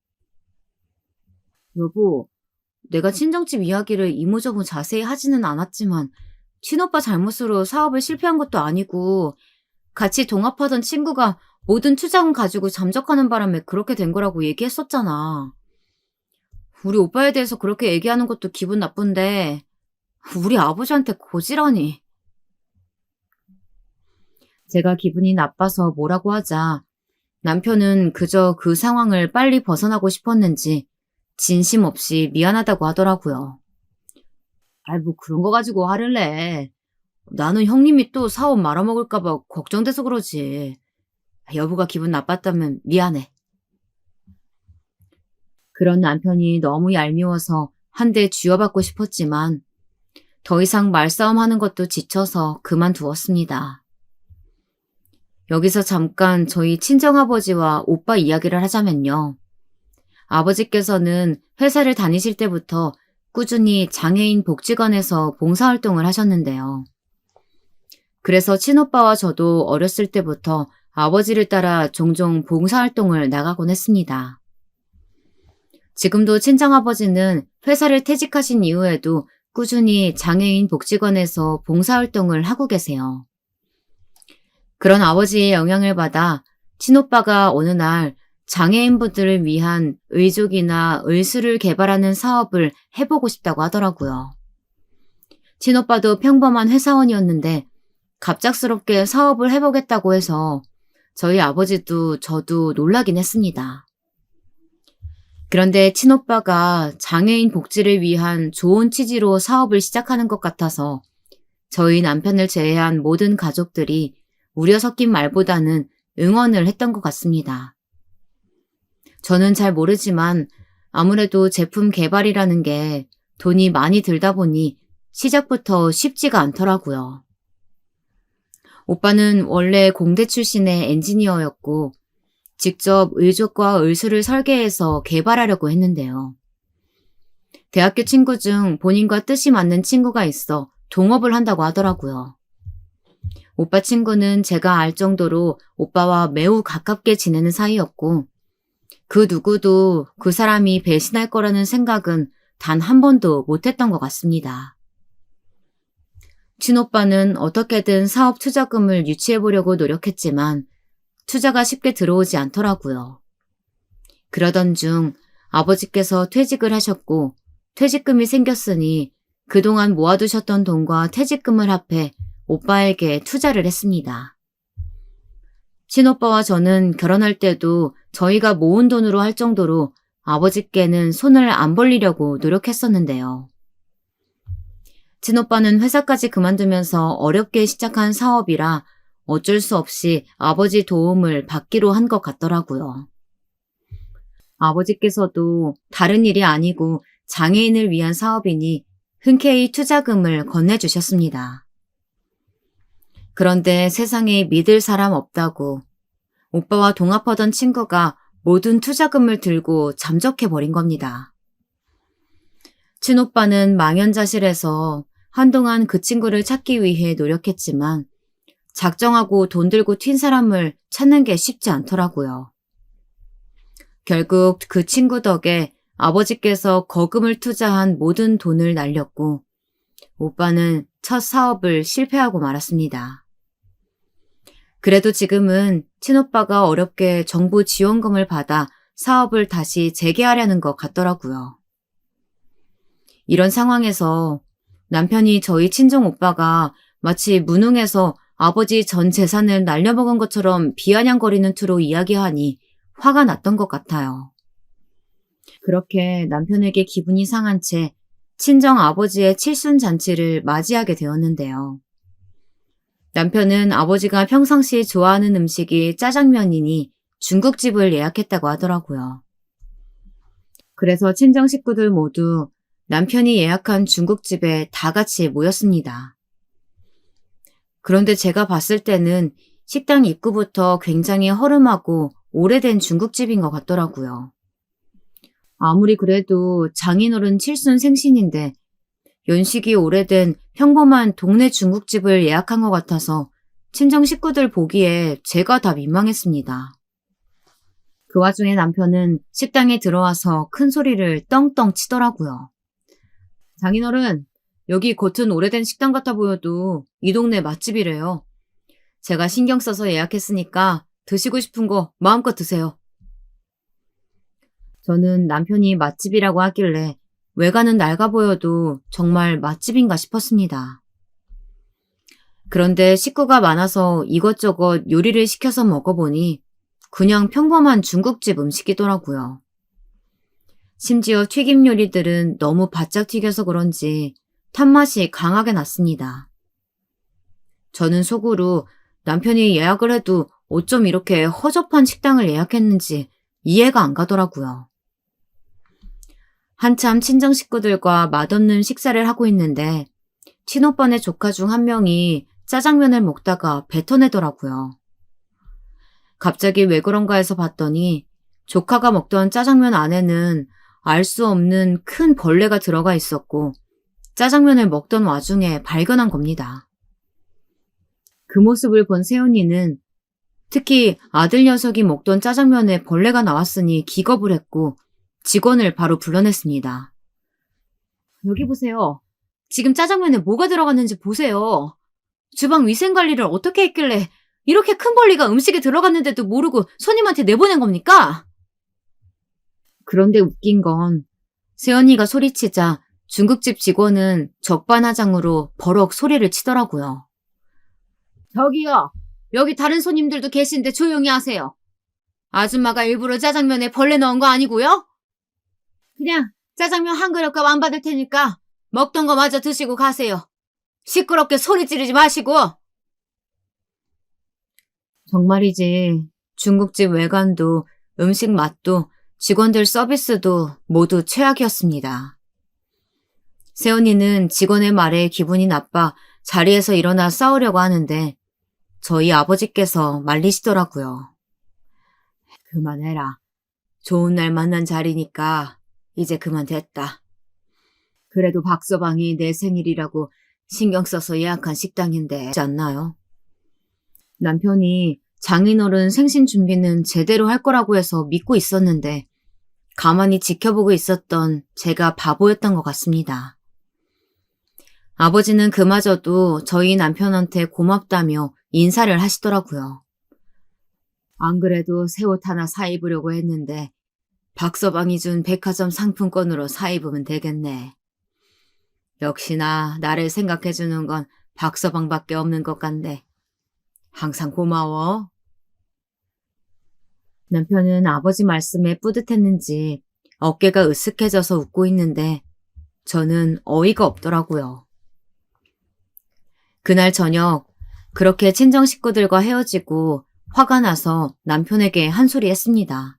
여보, 내가 친정집 이야기를 이모저모 자세히 하지는 않았지만 친오빠 잘못으로 사업을 실패한 것도 아니고 같이 동업하던 친구가 모든 투자금 가지고 잠적하는 바람에 그렇게 된 거라고 얘기했었잖아. 우리 오빠에 대해서 그렇게 얘기하는 것도 기분 나쁜데 우리 아버지한테 고지라니. 제가 기분이 나빠서 뭐라고 하자 남편은 그저 그 상황을 빨리 벗어나고 싶었는지 진심 없이 미안하다고 하더라고요. 아이, 뭐 그런 거 가지고 화를 내. 나는 형님이 또 사업 말아먹을까봐 걱정돼서 그러지. 여보가 기분 나빴다면 미안해. 그런 남편이 너무 얄미워서 한 대 쥐어받고 싶었지만 더 이상 말싸움하는 것도 지쳐서 그만두었습니다. 여기서 잠깐 저희 친정아버지와 오빠 이야기를 하자면요. 아버지께서는 회사를 다니실 때부터 꾸준히 장애인 복지관에서 봉사활동을 하셨는데요. 그래서 친오빠와 저도 어렸을 때부터 아버지를 따라 종종 봉사활동을 나가곤 했습니다. 지금도 친정아버지는 회사를 퇴직하신 이후에도 꾸준히 장애인 복지관에서 봉사활동을 하고 계세요. 그런 아버지의 영향을 받아 친오빠가 어느 날 장애인분들을 위한 의족이나 의수를 개발하는 사업을 해보고 싶다고 하더라고요. 친오빠도 평범한 회사원이었는데 갑작스럽게 사업을 해보겠다고 해서 저희 아버지도 저도 놀라긴 했습니다. 그런데 친오빠가 장애인 복지를 위한 좋은 취지로 사업을 시작하는 것 같아서 저희 남편을 제외한 모든 가족들이 우려 섞인 말보다는 응원을 했던 것 같습니다. 저는 잘 모르지만 아무래도 제품 개발이라는 게 돈이 많이 들다 보니 시작부터 쉽지가 않더라고요. 오빠는 원래 공대 출신의 엔지니어였고 직접 의족과 의수를 설계해서 개발하려고 했는데요. 대학교 친구 중 본인과 뜻이 맞는 친구가 있어 동업을 한다고 하더라고요. 오빠 친구는 제가 알 정도로 오빠와 매우 가깝게 지내는 사이였고 그 누구도 그 사람이 배신할 거라는 생각은 단 한 번도 못했던 것 같습니다. 친오빠는 어떻게든 사업 투자금을 유치해보려고 노력했지만 투자가 쉽게 들어오지 않더라고요. 그러던 중 아버지께서 퇴직을 하셨고 퇴직금이 생겼으니 그동안 모아두셨던 돈과 퇴직금을 합해 오빠에게 투자를 했습니다. 친오빠와 저는 결혼할 때도 저희가 모은 돈으로 할 정도로 아버지께는 손을 안 벌리려고 노력했었는데요. 친오빠는 회사까지 그만두면서 어렵게 시작한 사업이라 어쩔 수 없이 아버지 도움을 받기로 한 것 같더라고요. 아버지께서도 다른 일이 아니고 장애인을 위한 사업이니 흔쾌히 투자금을 건네주셨습니다. 그런데 세상에 믿을 사람 없다고 오빠와 동업하던 친구가 모든 투자금을 들고 잠적해버린 겁니다. 친오빠는 망연자실해서 한동안 그 친구를 찾기 위해 노력했지만 작정하고 돈 들고 튄 사람을 찾는 게 쉽지 않더라고요. 결국 그 친구 덕에 아버지께서 거금을 투자한 모든 돈을 날렸고 오빠는 첫 사업을 실패하고 말았습니다. 그래도 지금은 친오빠가 어렵게 정부 지원금을 받아 사업을 다시 재개하려는 것 같더라고요. 이런 상황에서 남편이 저희 친정 오빠가 마치 무능해서 아버지 전 재산을 날려먹은 것처럼 비아냥거리는 투로 이야기하니 화가 났던 것 같아요. 그렇게 남편에게 기분이 상한 채 친정 아버지의 칠순잔치를 맞이하게 되었는데요. 남편은 아버지가 평상시 좋아하는 음식이 짜장면이니 중국집을 예약했다고 하더라고요. 그래서 친정 식구들 모두 남편이 예약한 중국집에 다 같이 모였습니다. 그런데 제가 봤을 때는 식당 입구부터 굉장히 허름하고 오래된 중국집인 것 같더라고요. 아무리 그래도 장인어른 칠순 생신인데 연식이 오래된 평범한 동네 중국집을 예약한 것 같아서 친정 식구들 보기에 제가 다 민망했습니다. 그 와중에 남편은 식당에 들어와서 큰 소리를 떵떵 치더라고요. 장인어른, 여기 겉은 오래된 식당 같아 보여도 이 동네 맛집이래요. 제가 신경 써서 예약했으니까 드시고 싶은 거 마음껏 드세요. 저는 남편이 맛집이라고 하길래 외관은 낡아 보여도 정말 맛집인가 싶었습니다. 그런데 식구가 많아서 이것저것 요리를 시켜서 먹어보니 그냥 평범한 중국집 음식이더라고요. 심지어 튀김 요리들은 너무 바짝 튀겨서 그런지 탄맛이 강하게 났습니다. 저는 속으로 남편이 예약을 해도 어쩜 이렇게 허접한 식당을 예약했는지 이해가 안 가더라고요. 한참 친정 식구들과 맛없는 식사를 하고 있는데 친오빠네 조카 중 한 명이 짜장면을 먹다가 뱉어내더라고요. 갑자기 왜 그런가 해서 봤더니 조카가 먹던 짜장면 안에는 알 수 없는 큰 벌레가 들어가 있었고 짜장면을 먹던 와중에 발견한 겁니다. 그 모습을 본 새언니는 특히 아들 녀석이 먹던 짜장면에 벌레가 나왔으니 기겁을 했고 직원을 바로 불러냈습니다. 여기 보세요. 지금 짜장면에 뭐가 들어갔는지 보세요. 주방 위생관리를 어떻게 했길래 이렇게 큰 벌레가 음식에 들어갔는데도 모르고 손님한테 내보낸 겁니까? 그런데 웃긴 건 새언니가 소리치자 중국집 직원은 적반하장으로 버럭 소리를 치더라고요. 저기요. 여기 다른 손님들도 계신데 조용히 하세요. 아줌마가 일부러 짜장면에 벌레 넣은 거 아니고요? 그냥 짜장면 한 그릇값 안 받을 테니까 먹던 거 마저 드시고 가세요. 시끄럽게 소리 지르지 마시고. 정말이지. 중국집 외관도 음식 맛도 직원들 서비스도 모두 최악이었습니다. 새언니는 직원의 말에 기분이 나빠 자리에서 일어나 싸우려고 하는데 저희 아버지께서 말리시더라고요. 그만해라. 좋은 날 만난 자리니까 이제 그만 됐다. 그래도 박서방이 내 생일이라고 신경 써서 예약한 식당인데 그렇지 않나요? 남편이 장인어른 생신 준비는 제대로 할 거라고 해서 믿고 있었는데 가만히 지켜보고 있었던 제가 바보였던 것 같습니다. 아버지는 그마저도 저희 남편한테 고맙다며 인사를 하시더라고요. 안 그래도 새 옷 하나 사입으려고 했는데 박서방이 준 백화점 상품권으로 사입으면 되겠네. 역시나 나를 생각해주는 건 박서방밖에 없는 것 같네. 항상 고마워. 남편은 아버지 말씀에 뿌듯했는지 어깨가 으쓱해져서 웃고 있는데 저는 어이가 없더라고요. 그날 저녁 그렇게 친정 식구들과 헤어지고 화가 나서 남편에게 한 소리 했습니다.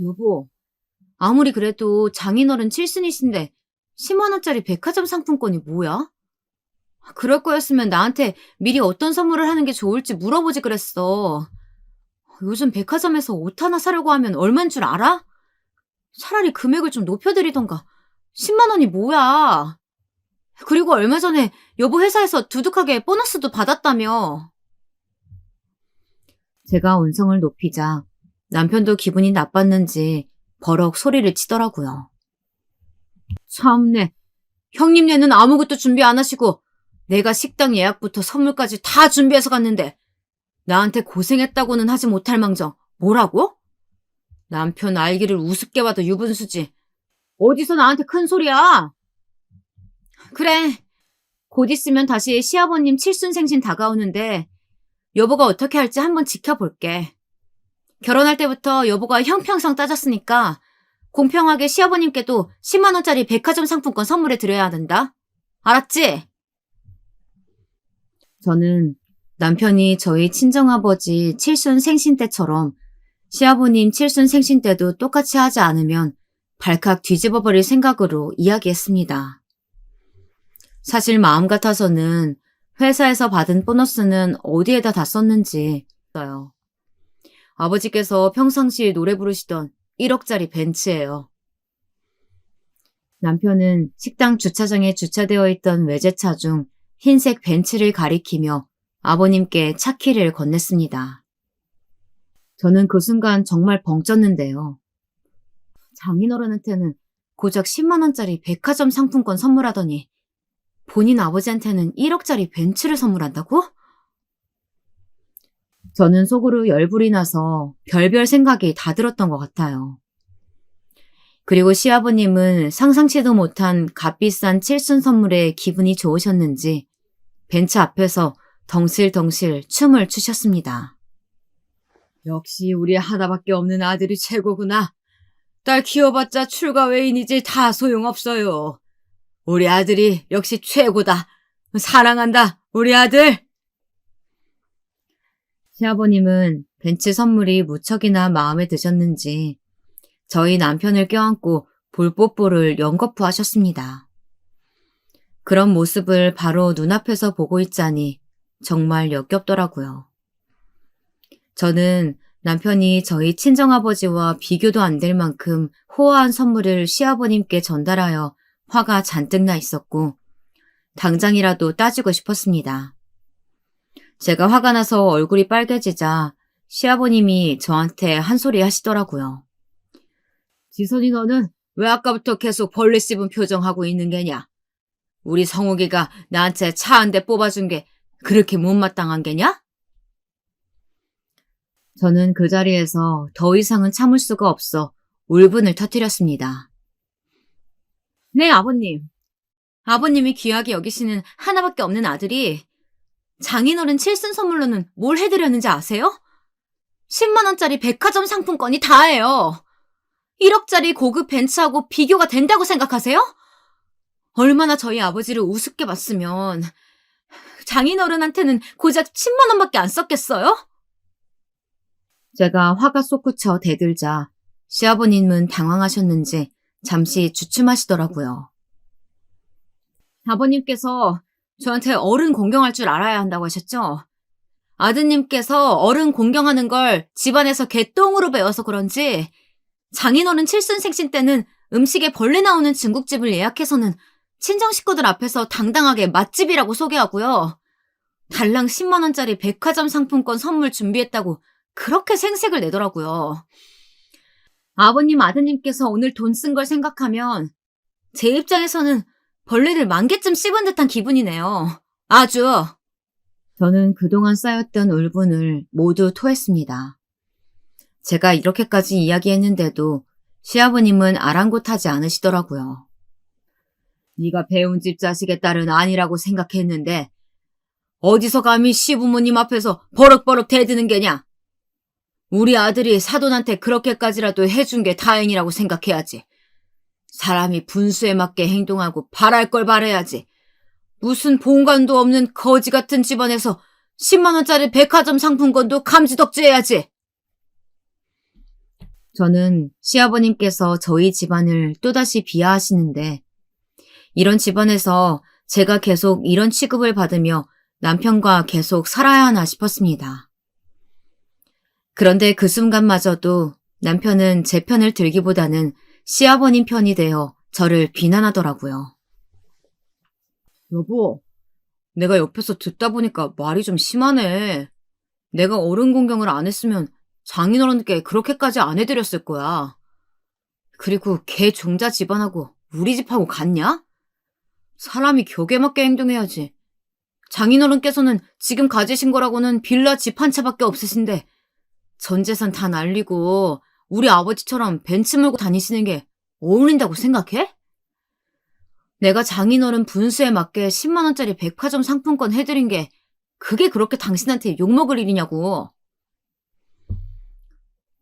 여보, 아무리 그래도 장인어른 칠순이신데 10만 원짜리 백화점 상품권이 뭐야? 그럴 거였으면 나한테 미리 어떤 선물을 하는 게 좋을지 물어보지 그랬어. 요즘 백화점에서 옷 하나 사려고 하면 얼만 줄 알아? 차라리 금액을 좀 높여드리던가 10만 원이 뭐야? 그리고 얼마 전에 여보 회사에서 두둑하게 보너스도 받았다며. 제가 언성을 높이자 남편도 기분이 나빴는지 버럭 소리를 치더라고요. 참네. 형님네는 아무것도 준비 안 하시고 내가 식당 예약부터 선물까지 다 준비해서 갔는데 나한테 고생했다고는 하지 못할 망정 뭐라고? 남편 알기를 우습게 봐도 유분수지. 어디서 나한테 큰 소리야? 그래. 곧 있으면 다시 시아버님 칠순생신 다가오는데 여보가 어떻게 할지 한번 지켜볼게. 결혼할 때부터 여보가 형평성 따졌으니까 공평하게 시아버님께도 10만 원짜리 백화점 상품권 선물해 드려야 된다. 알았지? 저는 남편이 저희 친정아버지 칠순생신 때처럼 시아버님 칠순생신 때도 똑같이 하지 않으면 발칵 뒤집어버릴 생각으로 이야기했습니다. 사실 마음 같아서는 회사에서 받은 보너스는 어디에다 다 썼는지 몰라요. 아버지께서 평상시에 노래 부르시던 1억짜리 벤츠예요. 남편은 식당 주차장에 주차되어 있던 외제차 중 흰색 벤츠를 가리키며 아버님께 차 키를 건넸습니다. 저는 그 순간 정말 벙쪘는데요. 장인어른한테는 고작 10만 원짜리 백화점 상품권 선물하더니 본인 아버지한테는 1억짜리 벤츠를 선물한다고? 저는 속으로 열불이 나서 별별 생각이 다 들었던 것 같아요. 그리고 시아버님은 상상치도 못한 값비싼 칠순 선물에 기분이 좋으셨는지 벤츠 앞에서 덩실덩실 춤을 추셨습니다. 역시 우리 하나밖에 없는 아들이 최고구나. 딸 키워봤자 출가 외인이지 다 소용없어요. 우리 아들이 역시 최고다. 사랑한다, 우리 아들. 시아버님은 벤츠 선물이 무척이나 마음에 드셨는지 저희 남편을 껴안고 볼뽀뽀를 연거푸 하셨습니다. 그런 모습을 바로 눈앞에서 보고 있자니 정말 역겹더라고요. 저는 남편이 저희 친정아버지와 비교도 안 될 만큼 호화한 선물을 시아버님께 전달하여 화가 잔뜩 나 있었고 당장이라도 따지고 싶었습니다. 제가 화가 나서 얼굴이 빨개지자 시아버님이 저한테 한 소리 하시더라고요. 지선이 너는 왜 아까부터 계속 벌레 씹은 표정하고 있는 게냐? 우리 성욱이가 나한테 차 한 대 뽑아준 게 그렇게 못마땅한 게냐? 저는 그 자리에서 더 이상은 참을 수가 없어 울분을 터뜨렸습니다. 네, 아버님. 아버님이 귀하게 여기시는 하나밖에 없는 아들이 장인어른 칠순 선물로는 뭘 해드렸는지 아세요? 10만 원짜리 백화점 상품권이 다예요. 1억짜리 고급 벤츠하고 비교가 된다고 생각하세요? 얼마나 저희 아버지를 우습게 봤으면 장인어른한테는 고작 10만 원밖에 안 썼겠어요? 제가 화가 솟구쳐 대들자 시아버님은 당황하셨는지 잠시 주춤하시더라고요. 아버님께서 저한테 어른 공경할 줄 알아야 한다고 하셨죠? 아드님께서 어른 공경하는 걸 집안에서 개똥으로 배워서 그런지 장인어른 칠순생신 때는 음식에 벌레 나오는 중국집을 예약해서는 친정 식구들 앞에서 당당하게 맛집이라고 소개하고요. 달랑 10만 원짜리 백화점 상품권 선물 준비했다고 그렇게 생색을 내더라고요. 아버님, 아드님께서 오늘 돈 쓴 걸 생각하면 제 입장에서는 벌레를 10,000개쯤 씹은 듯한 기분이네요. 아주. 저는 그동안 쌓였던 울분을 모두 토했습니다. 제가 이렇게까지 이야기했는데도 시아버님은 아랑곳하지 않으시더라고요. 네가 배운 집 자식의 딸은 아니라고 생각했는데 어디서 감히 시부모님 앞에서 버럭버럭 대드는 게냐? 우리 아들이 사돈한테 그렇게까지라도 해준 게 다행이라고 생각해야지. 사람이 분수에 맞게 행동하고 바랄 걸 바라야지. 무슨 본관도 없는 거지 같은 집안에서 10만 원짜리 백화점 상품권도 감지덕지해야지. 저는 시아버님께서 저희 집안을 또다시 비하하시는데 이런 집안에서 제가 계속 이런 취급을 받으며 남편과 계속 살아야 하나 싶었습니다. 그런데 그 순간마저도 남편은 제 편을 들기보다는 시아버님 편이 되어 저를 비난하더라고요. 여보, 내가 옆에서 듣다 보니까 말이 좀 심하네. 내가 어른 공경을 안 했으면 장인어른께 그렇게까지 안 해드렸을 거야. 그리고 걔 종자 집안하고 우리 집하고 같냐? 사람이 격에 맞게 행동해야지. 장인어른께서는 지금 가지신 거라고는 빌라 집 한 채밖에 없으신데 전 재산 다 날리고 우리 아버지처럼 벤츠 몰고 다니시는 게 어울린다고 생각해? 내가 장인어른 분수에 맞게 10만 원짜리 백화점 상품권 해드린 게 그게 그렇게 당신한테 욕먹을 일이냐고.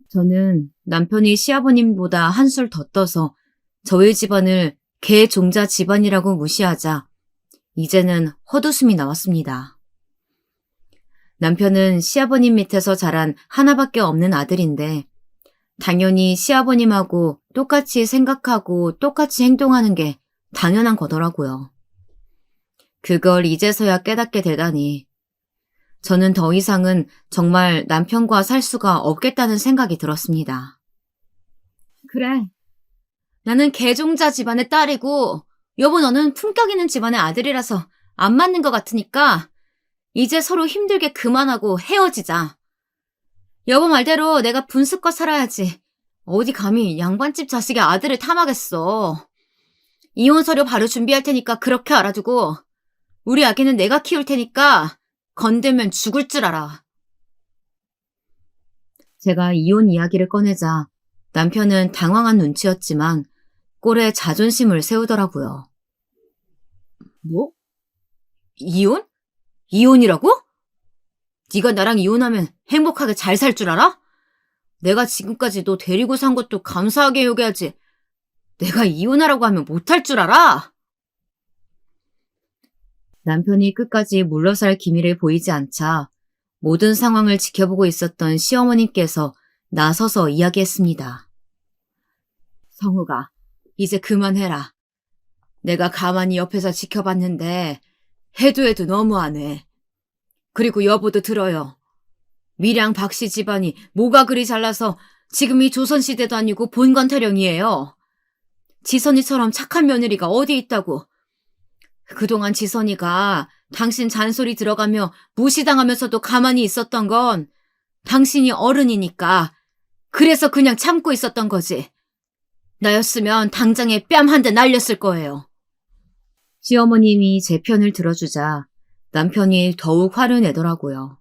저는 남편이 시아버님보다 한술 더 떠서 저희 집안을 개종자 집안이라고 무시하자 이제는 헛웃음이 나왔습니다. 남편은 시아버님 밑에서 자란 하나밖에 없는 아들인데 당연히 시아버님하고 똑같이 생각하고 똑같이 행동하는 게 당연한 거더라고요. 그걸 이제서야 깨닫게 되다니 저는 더 이상은 정말 남편과 살 수가 없겠다는 생각이 들었습니다. 그래, 나는 개종자 집안의 딸이고 여보 너는 품격 있는 집안의 아들이라서 안 맞는 것 같으니까 이제 서로 힘들게 그만하고 헤어지자. 여보 말대로 내가 분수껏 살아야지. 어디 감히 양반집 자식의 아들을 탐하겠어. 이혼 서류 바로 준비할 테니까 그렇게 알아두고 우리 아기는 내가 키울 테니까 건들면 죽을 줄 알아. 제가 이혼 이야기를 꺼내자 남편은 당황한 눈치였지만 꼴에 자존심을 세우더라고요. 뭐? 이혼? 이혼이라고? 네가 나랑 이혼하면 행복하게 잘 살 줄 알아? 내가 지금까지 너 데리고 산 것도 감사하게 여겨야지. 내가 이혼하라고 하면 못할 줄 알아? 남편이 끝까지 물러설 기미를 보이지 않자 모든 상황을 지켜보고 있었던 시어머님께서 나서서 이야기했습니다. 성우가 이제 그만해라. 내가 가만히 옆에서 지켜봤는데 해도 너무하네. 그리고 여보도 들어요. 밀양 박씨 집안이 뭐가 그리 잘나서 지금 이 조선시대도 아니고 본건타령이에요. 지선이처럼 착한 며느리가 어디 있다고. 그동안 지선이가 당신 잔소리 들어가며 무시당하면서도 가만히 있었던 건 당신이 어른이니까 그래서 그냥 참고 있었던 거지. 나였으면 당장에 뺨 한 대 날렸을 거예요. 시어머님이 제 편을 들어주자 남편이 더욱 화를 내더라고요.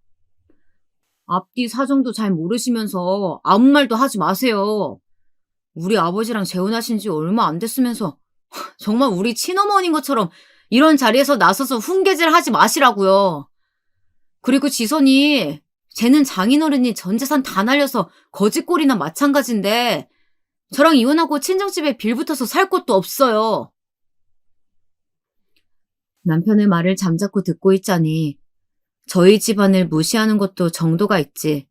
앞뒤 사정도 잘 모르시면서 아무 말도 하지 마세요. 우리 아버지랑 재혼하신 지 얼마 안 됐으면서 정말 우리 친어머니인 것처럼 이런 자리에서 나서서 훈계질 하지 마시라고요. 그리고 지선이 쟤는 장인어른이 전 재산 다 날려서 거지꼴이나 마찬가지인데 저랑 이혼하고 친정집에 빌붙어서 살 곳도 없어요. 남편의 말을 잠자코 듣고 있자니 저희 집안을 무시하는 것도 정도가 있지.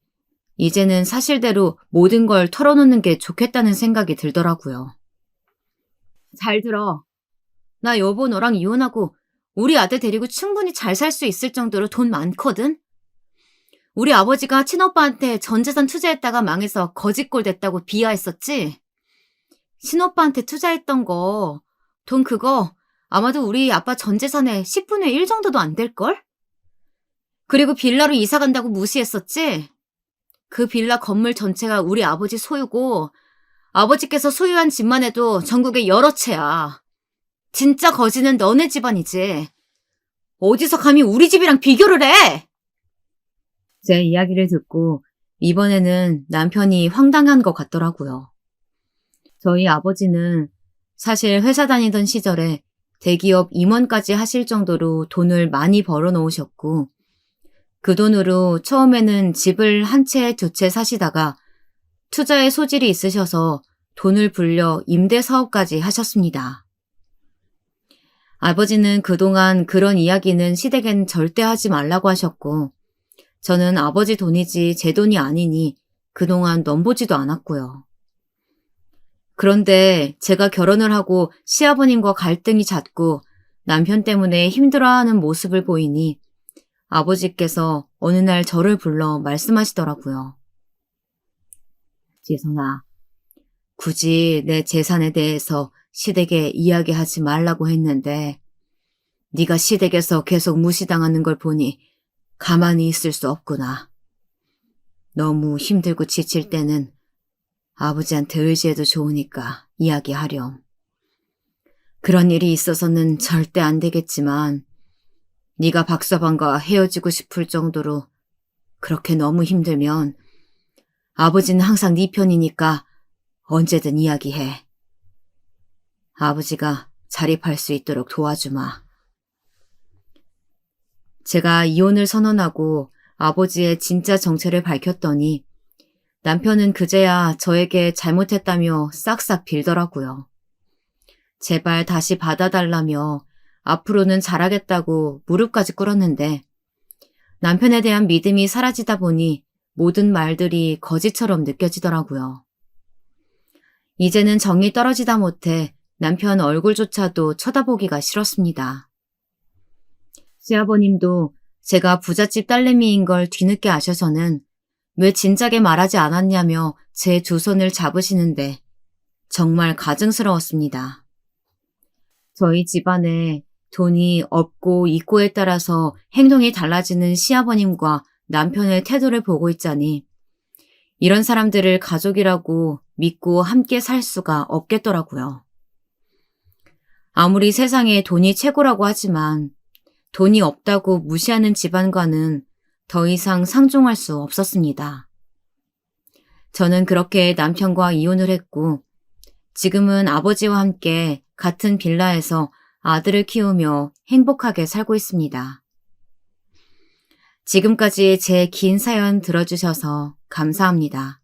이제는 사실대로 모든 걸 털어놓는 게 좋겠다는 생각이 들더라고요. 잘 들어. 나 여보 너랑 이혼하고 우리 아들 데리고 충분히 잘 살 수 있을 정도로 돈 많거든? 우리 아버지가 친오빠한테 전 재산 투자했다가 망해서 거지꼴 됐다고 비하했었지? 친오빠한테 투자했던 거, 돈 그거 아마도 우리 아빠 전 재산의 10분의 1 정도도 안 될걸? 그리고 빌라로 이사 간다고 무시했었지? 그 빌라 건물 전체가 우리 아버지 소유고 아버지께서 소유한 집만 해도 전국에 여러 채야. 진짜 거지는 너네 집안이지. 어디서 감히 우리 집이랑 비교를 해? 제 이야기를 듣고 이번에는 남편이 황당한 것 같더라고요. 저희 아버지는 사실 회사 다니던 시절에 대기업 임원까지 하실 정도로 돈을 많이 벌어 놓으셨고 그 돈으로 처음에는 집을 한 채, 두 채 사시다가 투자에 소질이 있으셔서 돈을 불려 임대 사업까지 하셨습니다. 아버지는 그동안 그런 이야기는 시댁엔 절대 하지 말라고 하셨고 저는 아버지 돈이지 제 돈이 아니니 그동안 넘보지도 않았고요. 그런데 제가 결혼을 하고 시아버님과 갈등이 잦고 남편 때문에 힘들어하는 모습을 보이니 아버지께서 어느 날 저를 불러 말씀하시더라고요. 지선아, 굳이 내 재산에 대해서 시댁에 이야기하지 말라고 했는데 네가 시댁에서 계속 무시당하는 걸 보니 가만히 있을 수 없구나. 너무 힘들고 지칠 때는 아버지한테 의지해도 좋으니까 이야기하렴. 그런 일이 있어서는 절대 안 되겠지만 네가 박서방과 헤어지고 싶을 정도로 그렇게 너무 힘들면 아버지는 항상 네 편이니까 언제든 이야기해. 아버지가 자립할 수 있도록 도와주마. 제가 이혼을 선언하고 아버지의 진짜 정체를 밝혔더니 남편은 그제야 저에게 잘못했다며 싹싹 빌더라고요. 제발 다시 받아달라며 앞으로는 잘하겠다고 무릎까지 꿇었는데 남편에 대한 믿음이 사라지다 보니 모든 말들이 거짓처럼 느껴지더라고요. 이제는 정이 떨어지다 못해 남편 얼굴조차도 쳐다보기가 싫었습니다. 시아버님도 제가 부잣집 딸내미인 걸 뒤늦게 아셔서는 왜 진작에 말하지 않았냐며 제 두 손을 잡으시는데 정말 가증스러웠습니다. 저희 집안에 돈이 없고 있고에 따라서 행동이 달라지는 시아버님과 남편의 태도를 보고 있자니 이런 사람들을 가족이라고 믿고 함께 살 수가 없겠더라고요. 아무리 세상에 돈이 최고라고 하지만 돈이 없다고 무시하는 집안과는 더 이상 상종할 수 없었습니다. 저는 그렇게 남편과 이혼을 했고 지금은 아버지와 함께 같은 빌라에서 아들을 키우며 행복하게 살고 있습니다. 지금까지 제 긴 사연 들어주셔서 감사합니다.